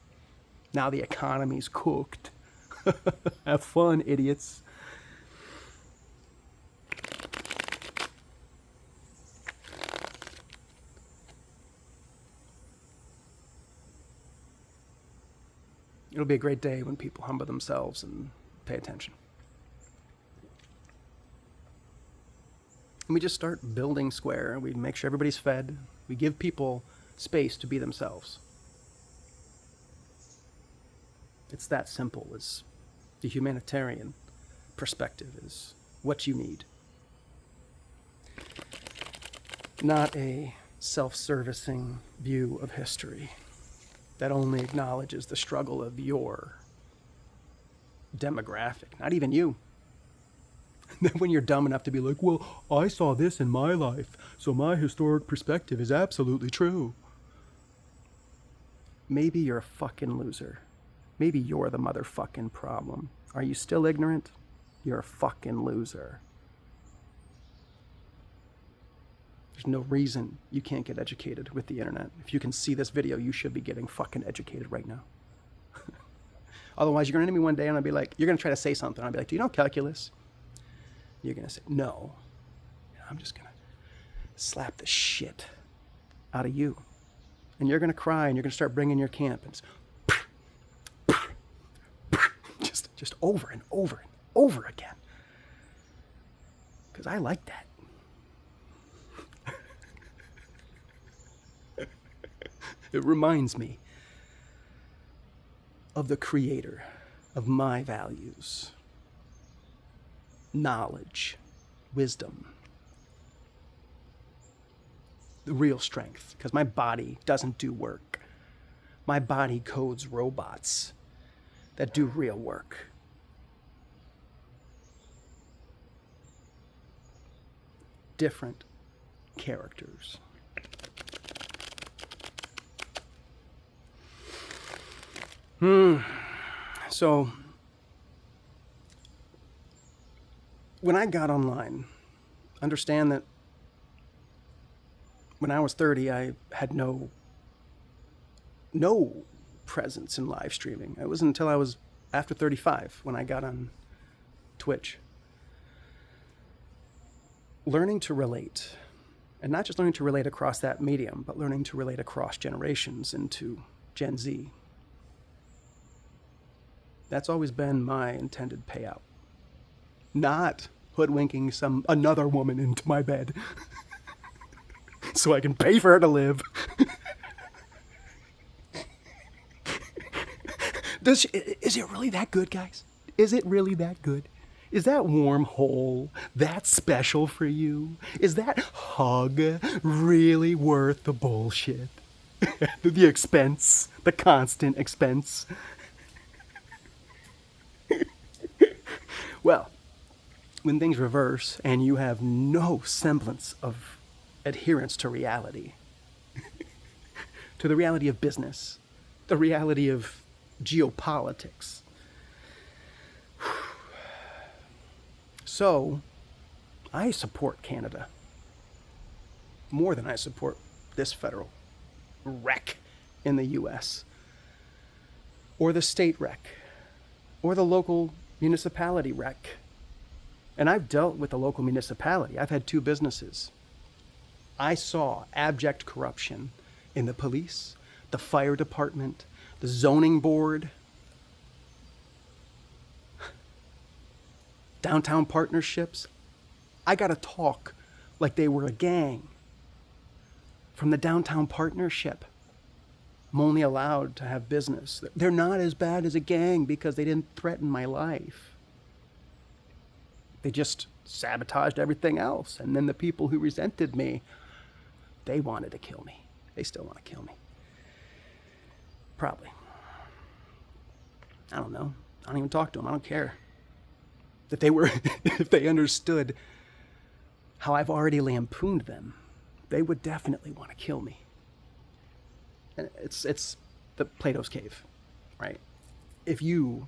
A: Now the economy's cooked. Have fun, idiots. It'll be a great day when people humble themselves and pay attention. And we just start building square. We make sure everybody's fed. We give people space to be themselves. It's that simple. As the humanitarian perspective is what you need. Not a self-servicing view of history that only acknowledges the struggle of your demographic, not even you. Then when you're dumb enough to be like, well, I saw this in my life, so my historic perspective is absolutely true. Maybe you're a fucking loser. Maybe you're the motherfucking problem. Are you still ignorant? You're a fucking loser. There's no reason you can't get educated with the internet. If you can see this video, you should be getting fucking educated right now. Otherwise, you're going to hit me one day and I'll be like, you're going to try to say something. I'll be like, do you know calculus? You're going to say, no. I'm just going to slap the shit out of you. And you're going to cry and you're going to start bringing your camp. And it's just over and over and over again. Because I like that. It reminds me of the creator of my values, knowledge, wisdom, the real strength, because my body doesn't do work. My body codes robots that do real work. Different characters. So, when I got online, understand that when I was 30, I had no presence in live streaming. It wasn't until I was after 35 when I got on Twitch. Learning to relate, and not just learning to relate across that medium, but learning to relate across generations into Gen Z. That's always been my intended payout. Not hoodwinking another woman into my bed so I can pay for her to live. Is it really that good, guys? Is it really that good? Is that warm hole that special for you? Is that hug really worth the bullshit? The expense, the constant expense. Well, when things reverse and you have no semblance of adherence to reality, to the reality of business, the reality of geopolitics. So, I support Canada more than I support this federal wreck in the US, or the state wreck, or the local municipality wreck. And I've dealt with the local municipality. I've had 2 businesses. I saw abject corruption in the police, the fire department, the zoning board, downtown partnerships. I got to talk like they were a gang from the downtown partnership. I'm only allowed to have business. They're not as bad as a gang because they didn't threaten my life. They just sabotaged everything else. And then the people who resented me, they wanted to kill me. They still want to kill me. Probably. I don't know. I don't even talk to them. I don't care. If they understood how I've already lampooned them, they would definitely want to kill me. And it's the Plato's cave, right? If you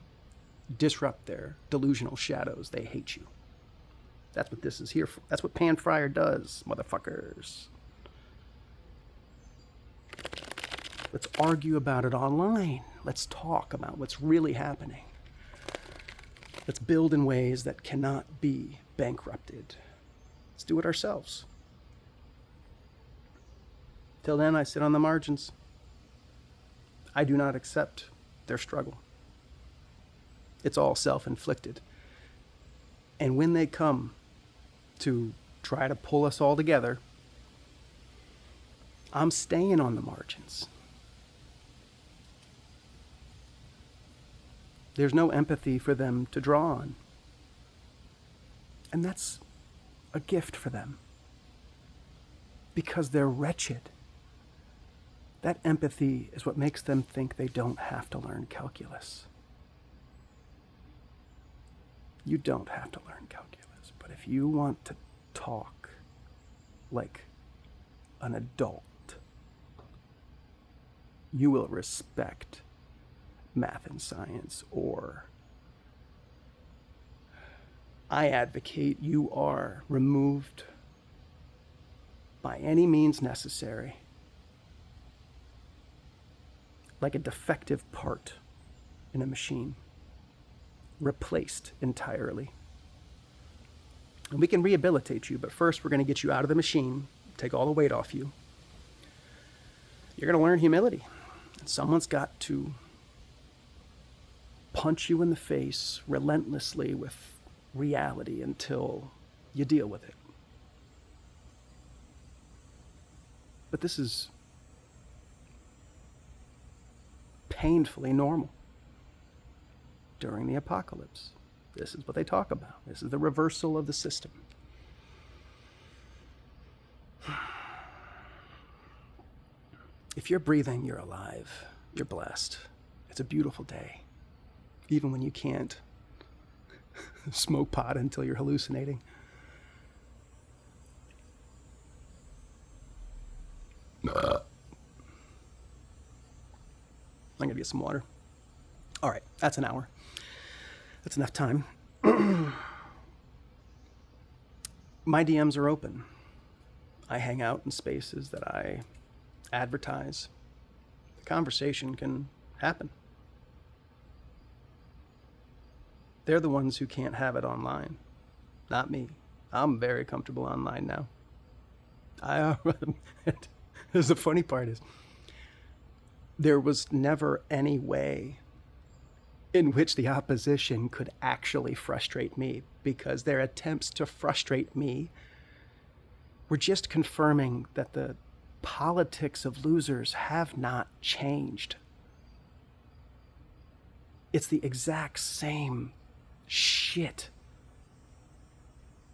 A: disrupt their delusional shadows, they hate you. That's what this is here for. That's what Pan Fryer does, motherfuckers. Let's argue about it online. Let's talk about what's really happening. Let's build in ways that cannot be bankrupted. Let's do it ourselves. Till then, I sit on the margins. I do not accept their struggle. It's all self-inflicted. And when they come to try to pull us all together, I'm staying on the margins. There's no empathy for them to draw on. And that's a gift for them. Because they're wretched. That empathy is what makes them think they don't have to learn calculus. You don't have to learn calculus, but if you want to talk like an adult, you will respect math and science, or I advocate you are removed by any means necessary, like a defective part in a machine, replaced entirely. And we can rehabilitate you, but first we're going to get you out of the machine, take all the weight off you. You're going to learn humility. And someone's got to punch you in the face relentlessly with reality until you deal with it. But this is painfully normal during the apocalypse. This is what they talk about. This is the reversal of the system. If you're breathing, you're alive. You're blessed. It's a beautiful day. Even when you can't smoke pot until you're hallucinating. I'm going to get some water. All right, that's an hour. That's enough time. My DMs are open. I hang out in spaces that I advertise. The conversation can happen. They're the ones who can't have it online, not me. I'm very comfortable online now. The funny part is, there was never any way in which the opposition could actually frustrate me, because their attempts to frustrate me were just confirming that the politics of losers have not changed. It's the exact same shit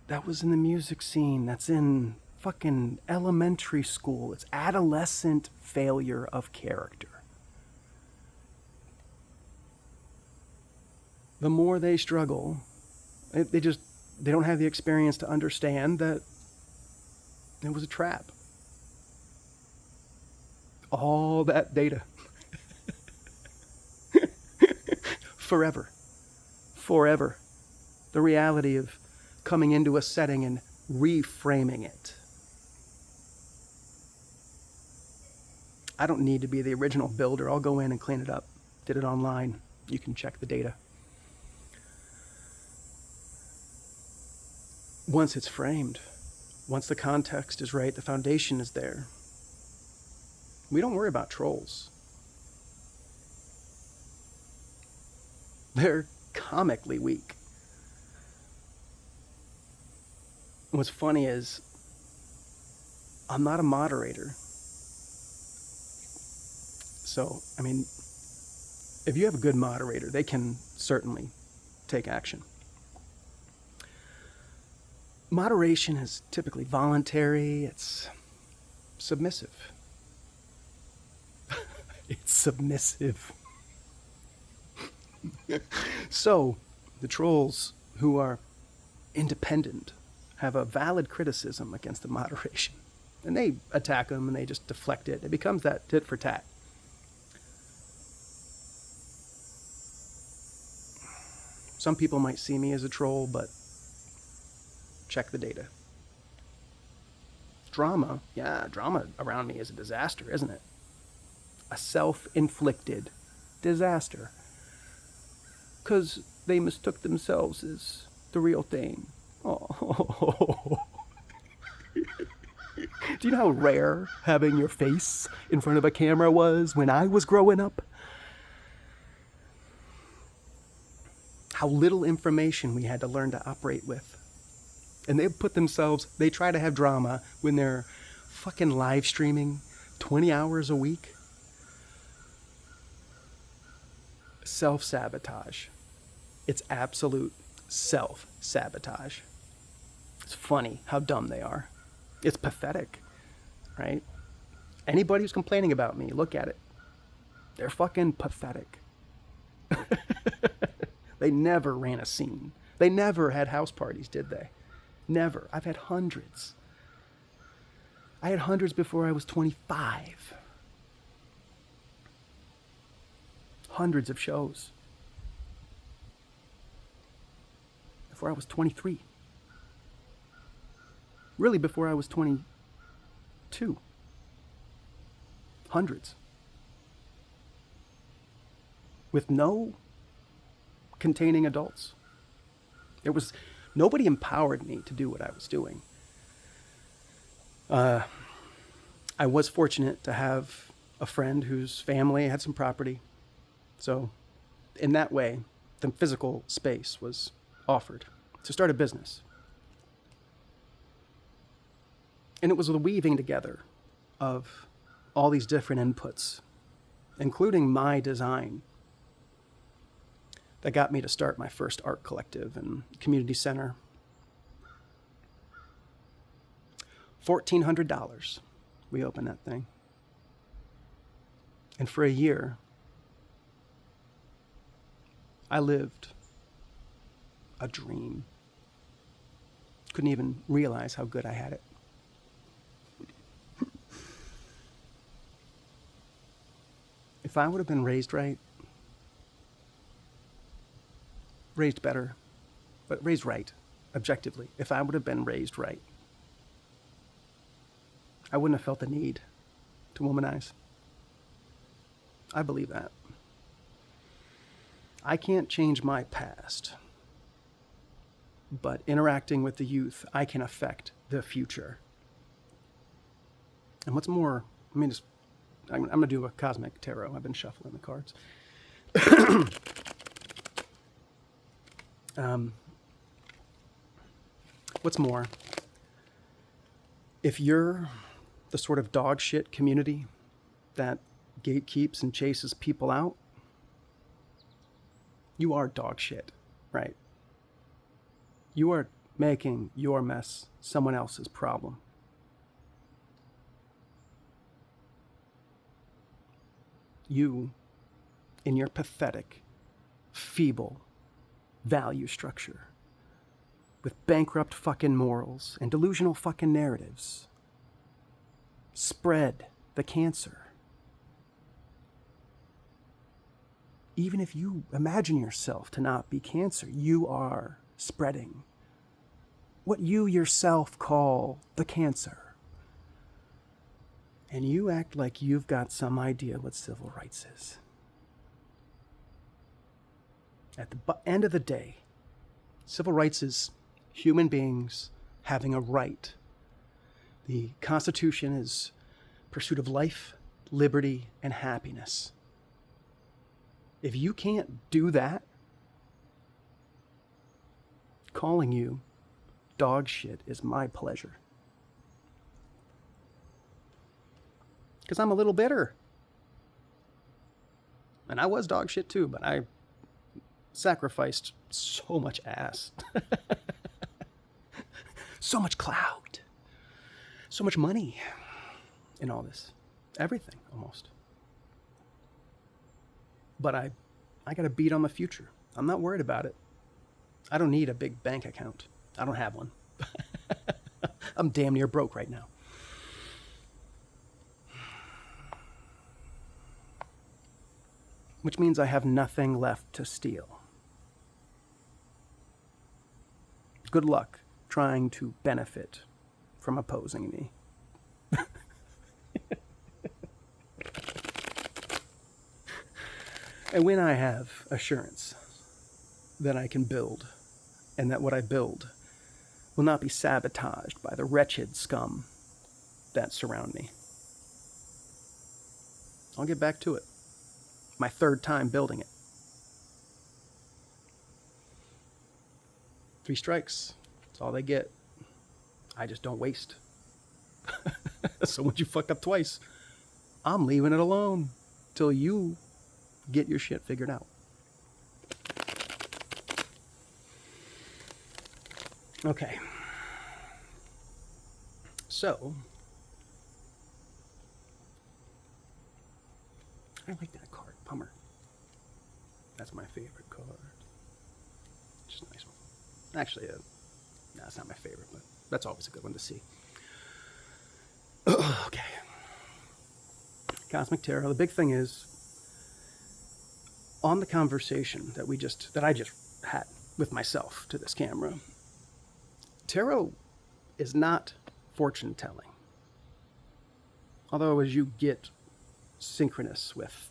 A: that was in the music scene, that's in fucking elementary school. It's adolescent failure of character. The more they struggle, they don't have the experience to understand that it was a trap. All that data. Forever. The reality of coming into a setting and reframing it. I don't need to be the original builder. I'll go in and clean it up. Did it online. You can check the data. Once it's framed, once the context is right, the foundation is there, we don't worry about trolls. They're comically weak. What's funny is, I'm not a moderator. So, I mean, if you have a good moderator, they can certainly take action. Moderation is typically voluntary, it's submissive. It's submissive. So, the trolls who are independent have a valid criticism against the moderation. And they attack them and they just deflect it. It becomes that tit for tat. Some people might see me as a troll, but check the data. Drama around me is a disaster, isn't it? A self-inflicted disaster. Because they mistook themselves as the real thing. Oh. Do you know how rare having your face in front of a camera was when I was growing up? How little information we had to learn to operate with. And they try to have drama when they're fucking live streaming 20 hours a week. Self-sabotage. It's absolute self-sabotage. It's funny how dumb they are. It's pathetic, right? Anybody who's complaining about me, look at it. They're fucking pathetic. They never ran a scene. They never had house parties, did they? Never. I've had hundreds. I had hundreds before I was 25. Hundreds of shows. Before I was 23. Really, before I was 22. Hundreds. With no containing adults. Nobody empowered me to do what I was doing. I was fortunate to have a friend whose family had some property. So, in that way, the physical space was offered to start a business. And it was the weaving together of all these different inputs, including my design, that got me to start my first art collective and community center. $1,400, we opened that thing. And for a year, I lived a dream. Couldn't even realize how good I had it. If I would have been raised right, raised better, but raised right, objectively, if I would have been raised right, I wouldn't have felt the need to womanize. I believe that. I can't change my past, but interacting with the youth, I can affect the future. And what's more, I'm going to do a cosmic tarot. I've been shuffling the cards. What's more, if you're the sort of dog shit community that gatekeeps and chases people out, you are dog shit, right? You are making your mess someone else's problem. You, in your pathetic, feeble value structure, with bankrupt fucking morals and delusional fucking narratives, spread the cancer. Even if you imagine yourself to not be cancer, you are spreading what you yourself call the cancer. And you act like you've got some idea what civil rights is. At the end of the day, civil rights is human beings having a right. The Constitution is pursuit of life, liberty, and happiness. If you can't do that, calling you dog shit is my pleasure. Because I'm a little bitter. And I was dog shit too, but I sacrificed so much ass. So much clout. So much money in all this. Everything, almost. But I got a beat on the future. I'm not worried about it. I don't need a big bank account. I don't have one. I'm damn near broke right now. Which means I have nothing left to steal. Good luck trying to benefit from opposing me. And when I have assurance that I can build, and that what I build will not be sabotaged by the wretched scum that surround me, I'll get back to it. My third time building it. 3 strikes. That's all they get. I just don't waste. So once you fuck up twice, I'm leaving it alone till you get your shit figured out. Okay. So, I like that card. Pummer. That's my favorite card. Just a nice one. Actually, no, it's not my favorite, but that's always a good one to see. Okay. Cosmic Tarot. The big thing is, on the conversation that I just had with myself to this camera, tarot is not fortune telling. Although as you get synchronous with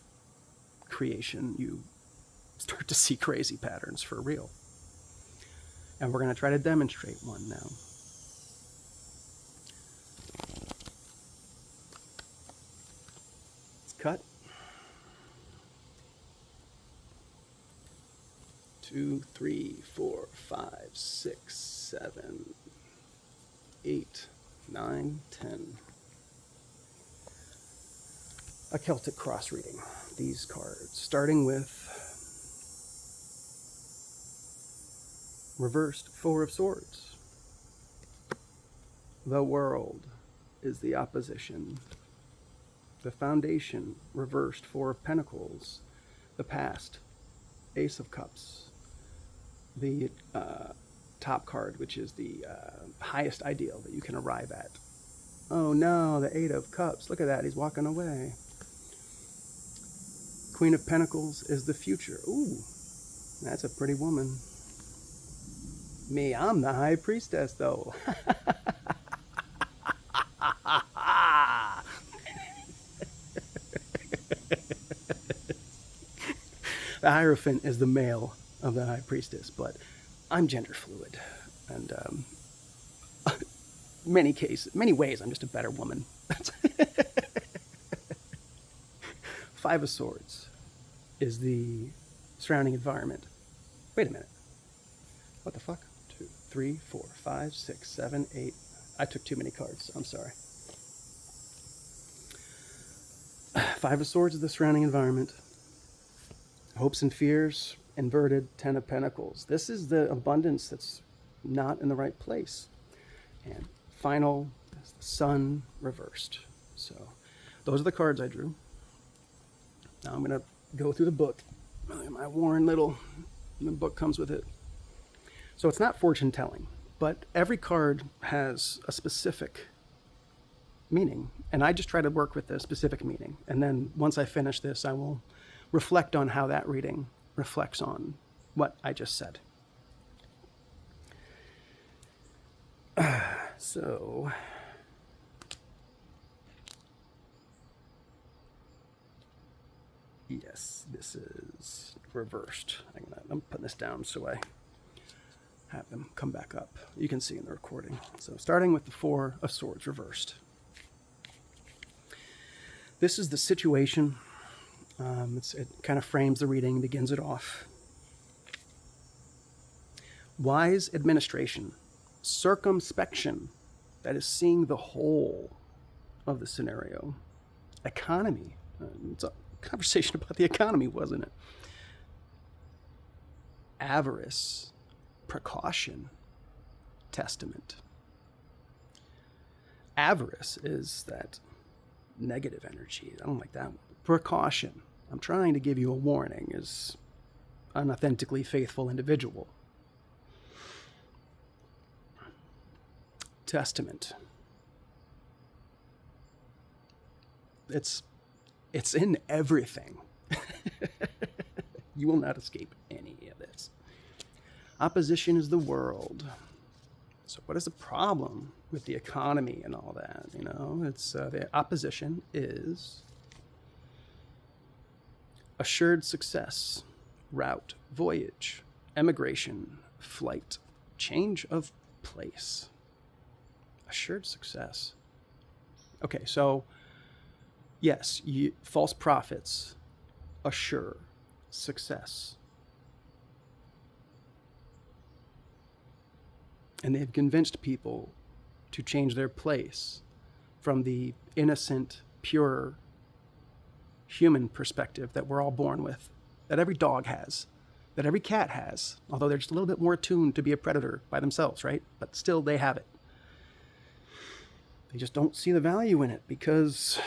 A: creation, you start to see crazy patterns for real. And we're going to try to demonstrate one now. It's cut. 2, 3, 4, 5, 6, 7, 8, 9, 10. A Celtic cross reading. These cards, starting with reversed Four of Swords. The world is the opposition. The foundation, reversed Four of Pentacles. The past, Ace of Cups. The top card, which is the highest ideal that you can arrive at. Oh no, the Eight of Cups. Look at that, he's walking away. Queen of Pentacles is the future. Ooh, that's a pretty woman. Me, I'm the High Priestess, though. The Hierophant is the male of the High Priestess, but I'm gender fluid. And many ways, I'm just a better woman. Five of Swords is the surrounding environment. Wait a minute. What the fuck? 2, 3, 4, 5, 6, 7, 8. I took too many cards. I'm sorry. Five of Swords is the surrounding environment. Hopes and fears, inverted. 10 of Pentacles. This is the abundance that's not in the right place. And final is the Sun reversed. So those are the cards I drew. Now I'm going to go through the book. My worn little, the book comes with it. So it's not fortune telling, but every card has a specific meaning. And I just try to work with the specific meaning. And then once I finish this, I will reflect on how that reading reflects on what I just said. So yes, this is reversed. I'm putting this down so I have them come back up. You can see in the recording. So starting with the Four of Swords reversed. This is the situation. It kind of frames the reading, begins it off. Wise administration, circumspection, that is seeing the whole of the scenario. Economy, it's a conversation about the economy, wasn't it? Avarice, precaution, testament. Avarice is that negative energy. I don't like that one. Precaution. I'm trying to give you a warning as an authentically faithful individual. Testament. It's in everything. You will not escape any of this. Opposition is the world. So what is the problem with the economy and all that? You know, it's the opposition is assured success, route, voyage, emigration, flight, change of place. Assured success. Okay, so yes, false prophets assure success. And they've convinced people to change their place from the innocent, pure human perspective that we're all born with, that every dog has, that every cat has, although they're just a little bit more attuned to be a predator by themselves, right? But still they have it. They just don't see the value in it because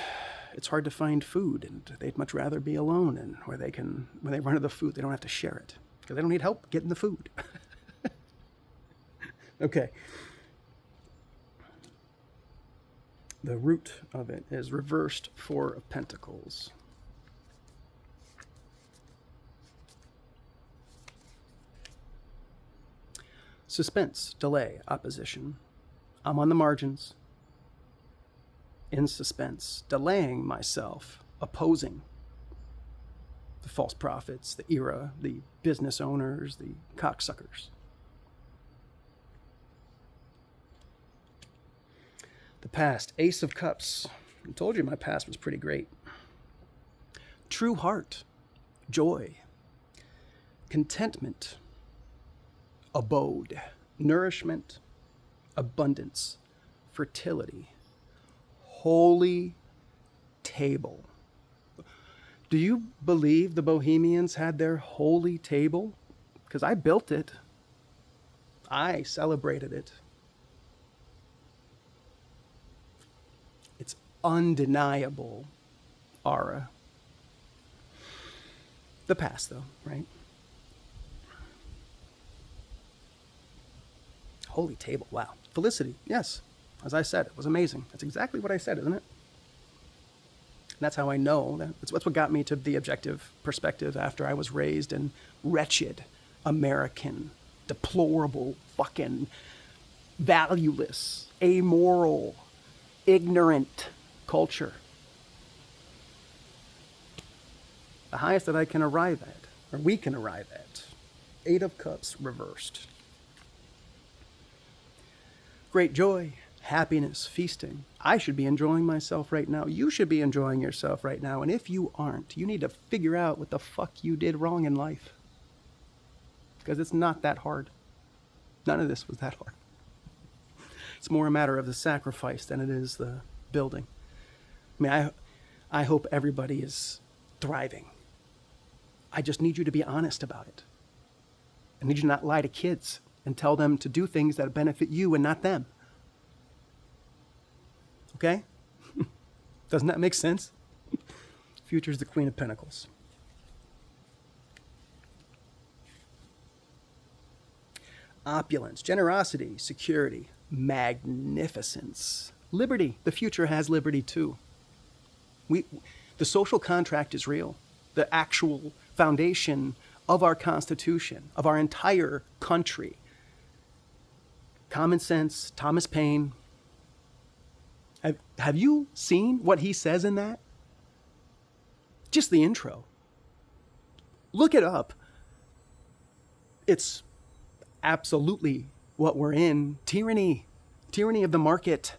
A: it's hard to find food, and they'd much rather be alone, and where they can, when they run out of food, they don't have to share it because they don't need help getting the food. Okay. The root of it is reversed Four of Pentacles. Suspense, delay, opposition. I'm on the margins, in suspense, delaying myself, opposing the false prophets, the era, the business owners, the cocksuckers. The past, Ace of Cups. I told you my past was pretty great. True heart, joy, contentment, abode, nourishment, abundance, fertility, holy table. Do you believe the Bohemians had their holy table? Because I built it. I celebrated it. It's undeniable, Aura. The past, though, right? Holy table, wow. Felicity, yes. As I said, it was amazing. That's exactly what I said, isn't it? And that's how I know. That's what got me to the objective perspective after I was raised in wretched, American, deplorable, fucking valueless, amoral, ignorant culture. The highest that I can arrive at, or we can arrive at. 8 of Cups reversed. Great joy, happiness, feasting. I should be enjoying myself right now. You should be enjoying yourself right now. And if you aren't, you need to figure out what the fuck you did wrong in life. Because it's not that hard. None of this was that hard. It's more a matter of the sacrifice than it is the building. I mean, I hope everybody is thriving. I just need you to be honest about it. I need you to not lie to kids and tell them to do things that benefit you and not them. Okay? Doesn't that make sense? Future's the Queen of Pentacles. Opulence, generosity, security, magnificence, liberty. The future has liberty too. The social contract is real. The actual foundation of our Constitution, of our entire country. Common sense, Thomas Paine. Have you seen what he says in that? Just the intro. Look it up. It's absolutely what we're in. Tyranny. Tyranny of the market.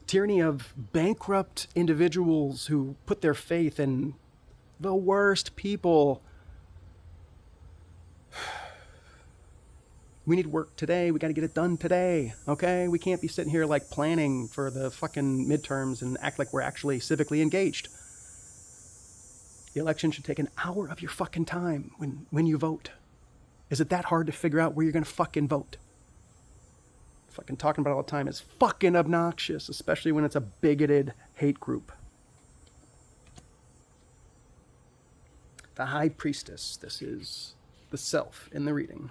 A: Tyranny of bankrupt individuals who put their faith in the worst people. We need work today. We got to get it done today. Okay? We can't be sitting here like planning for the fucking midterms and act like we're actually civically engaged. The election should take an hour of your fucking time when you vote. Is it that hard to figure out where you're going to fucking vote? Fucking talking about it all the time is fucking obnoxious, especially when it's a bigoted hate group. The High Priestess. This is the self in the reading.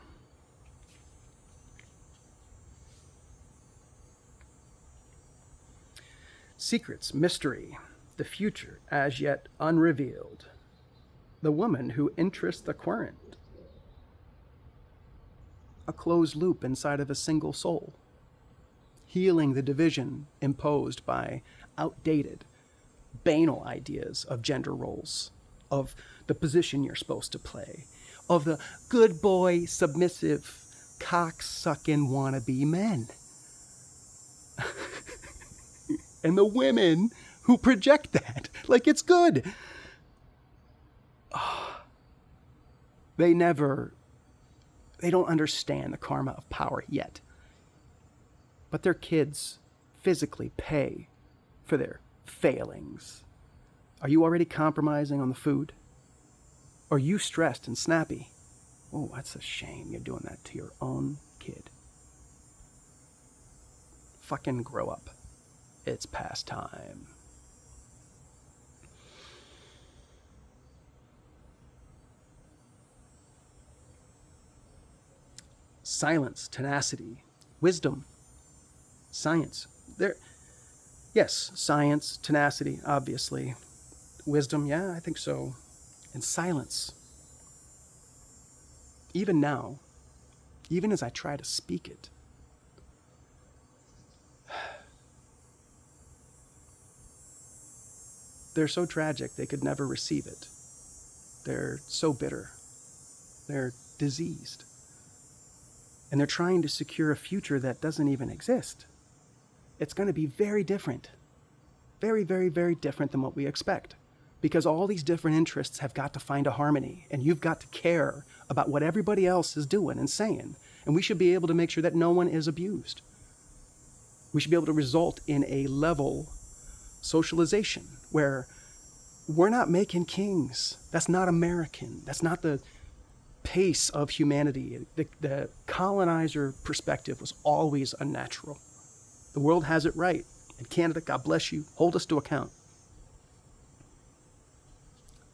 A: Secrets, mystery, the future as yet unrevealed. The woman who interests the current. A closed loop inside of a single soul. Healing the division imposed by outdated, banal ideas of gender roles, of the position you're supposed to play, of the good boy, submissive, cock-sucking wannabe men. And the women who project that like it's good. Oh, they don't understand the karma of power yet. But their kids physically pay for their failings. Are you already compromising on the food? Are you stressed and snappy? Oh, that's a shame you're doing that to your own kid. Fucking grow up. It's past time. Silence, tenacity, wisdom, science. Yes, science, tenacity, obviously. Wisdom, yeah, I think so. And silence. Even now, even as I try to speak it, they're so tragic they could never receive it. They're so bitter. They're diseased. And they're trying to secure a future that doesn't even exist. It's going to be very different. Very, very, very different than what we expect. Because all these different interests have got to find a harmony. And you've got to care about what everybody else is doing and saying. And we should be able to make sure that no one is abused. We should be able to result in a level socialization where we're not making kings. That's not American. That's not the pace of humanity. The colonizer perspective was always unnatural. The world has it right. And Canada, God bless you, hold us to account.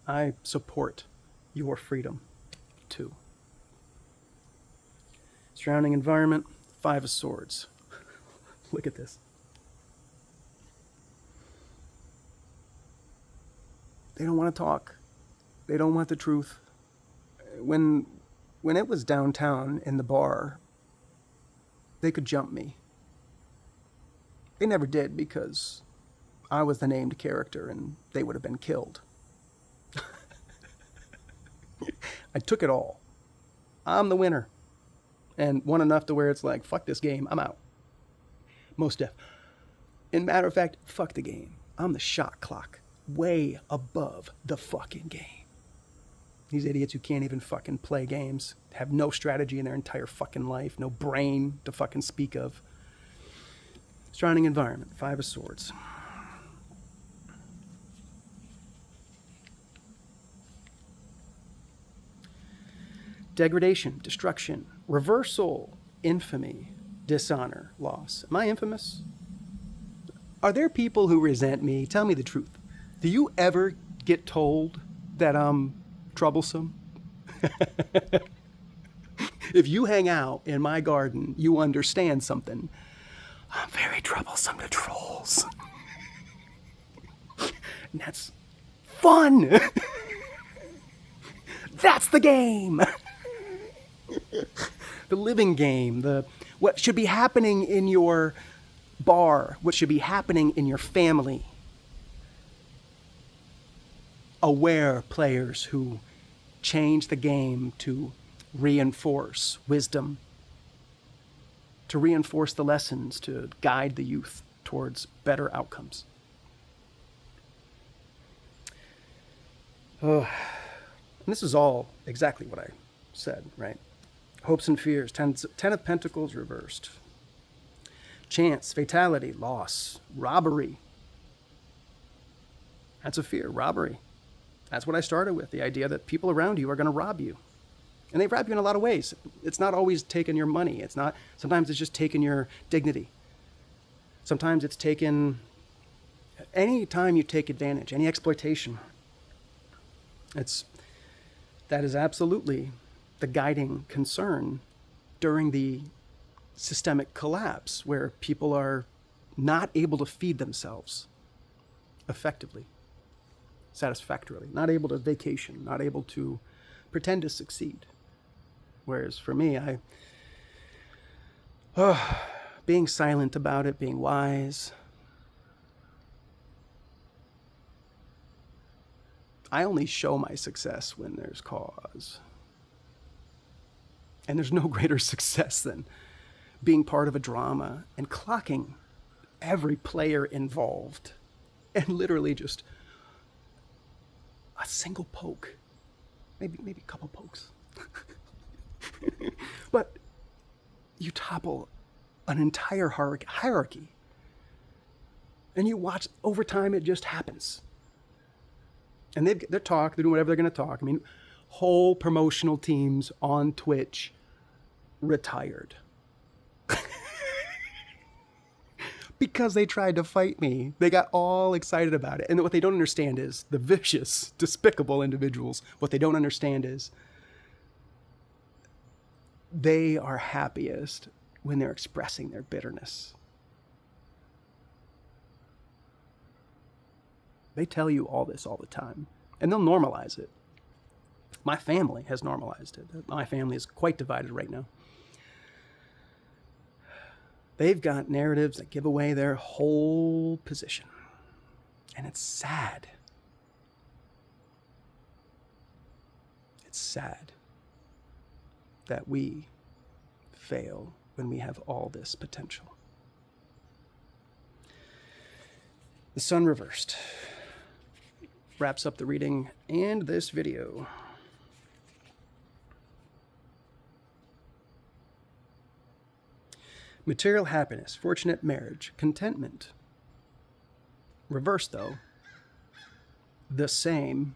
A: I support your freedom, too. Surrounding environment, 5 of Swords. Look at this. They don't want to talk. They don't want the truth. When it was downtown in the bar, they could jump me. They never did because I was the named character and they would have been killed. I took it all. I'm the winner. And won enough to where it's like, fuck this game, I'm out. Most def. In matter of fact, fuck the game. I'm the shot clock. Way above the fucking game. These idiots who can't even fucking play games, have no strategy in their entire fucking life, no brain to fucking speak of. Surrounding environment, 5 of Swords. Degradation, destruction, reversal, infamy, dishonor, loss. Am I infamous? Are there people who resent me? Tell me the truth. Do you ever get told that I'm troublesome? If you hang out in my garden, you understand something. I'm very troublesome to trolls. And that's fun. That's the game. The living game, what should be happening in your bar, what should be happening in your family. Aware players who change the game to reinforce wisdom, to reinforce the lessons, to guide the youth towards better outcomes. Oh, and this is all exactly what I said, right? Hopes and fears, 10 of Pentacles reversed. Chance, fatality, loss, robbery. That's a fear, robbery. That's what I started with, the idea that people around you are going to rob you. And they rob you in a lot of ways. It's not always taking your money. Sometimes it's just taking your dignity. Sometimes it's taking, any time you take advantage, any exploitation. That is absolutely the guiding concern during the systemic collapse, where people are not able to feed themselves effectively, satisfactorily, not able to vacation, not able to pretend to succeed. Whereas for me, being silent about it, being wise, I only show my success when there's cause. And there's no greater success than being part of a drama and clocking every player involved and literally just a single poke, maybe a couple pokes. But you topple an entire hierarchy. And you watch, over time, it just happens. And they're doing whatever they're going to talk. I mean, whole promotional teams on Twitch retired. Because they tried to fight me. They got all excited about it. And what they don't understand is, the vicious, despicable individuals, what they don't understand is, they are happiest when they're expressing their bitterness. They tell you all this all the time, and they'll normalize it. My family has normalized it. My family is quite divided right now. They've got narratives that give away their whole position, and it's sad. It's sad that we fail when we have all this potential. The Sun reversed wraps up the reading and this video. Material happiness, fortunate marriage, contentment. Reverse, though, the same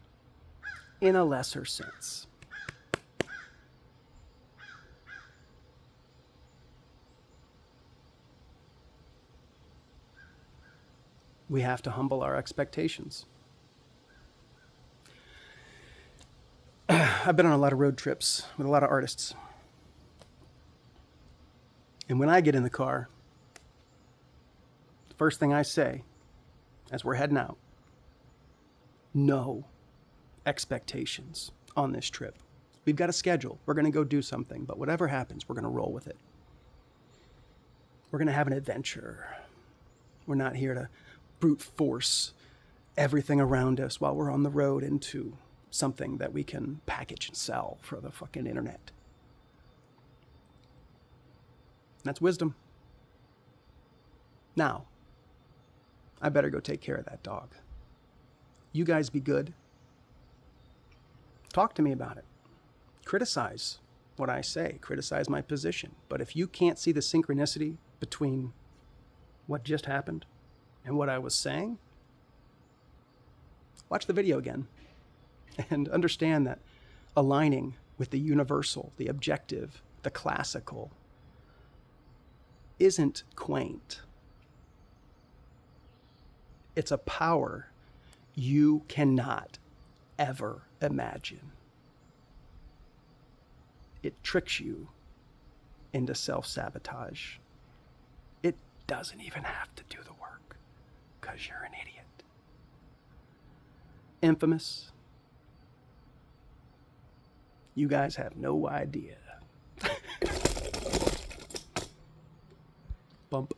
A: in a lesser sense. We have to humble our expectations. I've been on a lot of road trips with a lot of artists. And when I get in the car, the first thing I say as we're heading out, no expectations on this trip. We've got a schedule. We're going to go do something, but whatever happens, we're going to roll with it. We're going to have an adventure. We're not here to brute force everything around us while we're on the road into something that we can package and sell for the fucking internet. That's wisdom. Now, I better go take care of that dog. You guys be good. Talk to me about it. Criticize what I say. Criticize my position. But if you can't see the synchronicity between what just happened and what I was saying, watch the video again and understand that aligning with the universal, the objective, the classical isn't quaint. It's a power you cannot ever imagine. It tricks you into self-sabotage. It doesn't even have to do the work because you're an idiot. Infamous. You guys have no idea. Bump.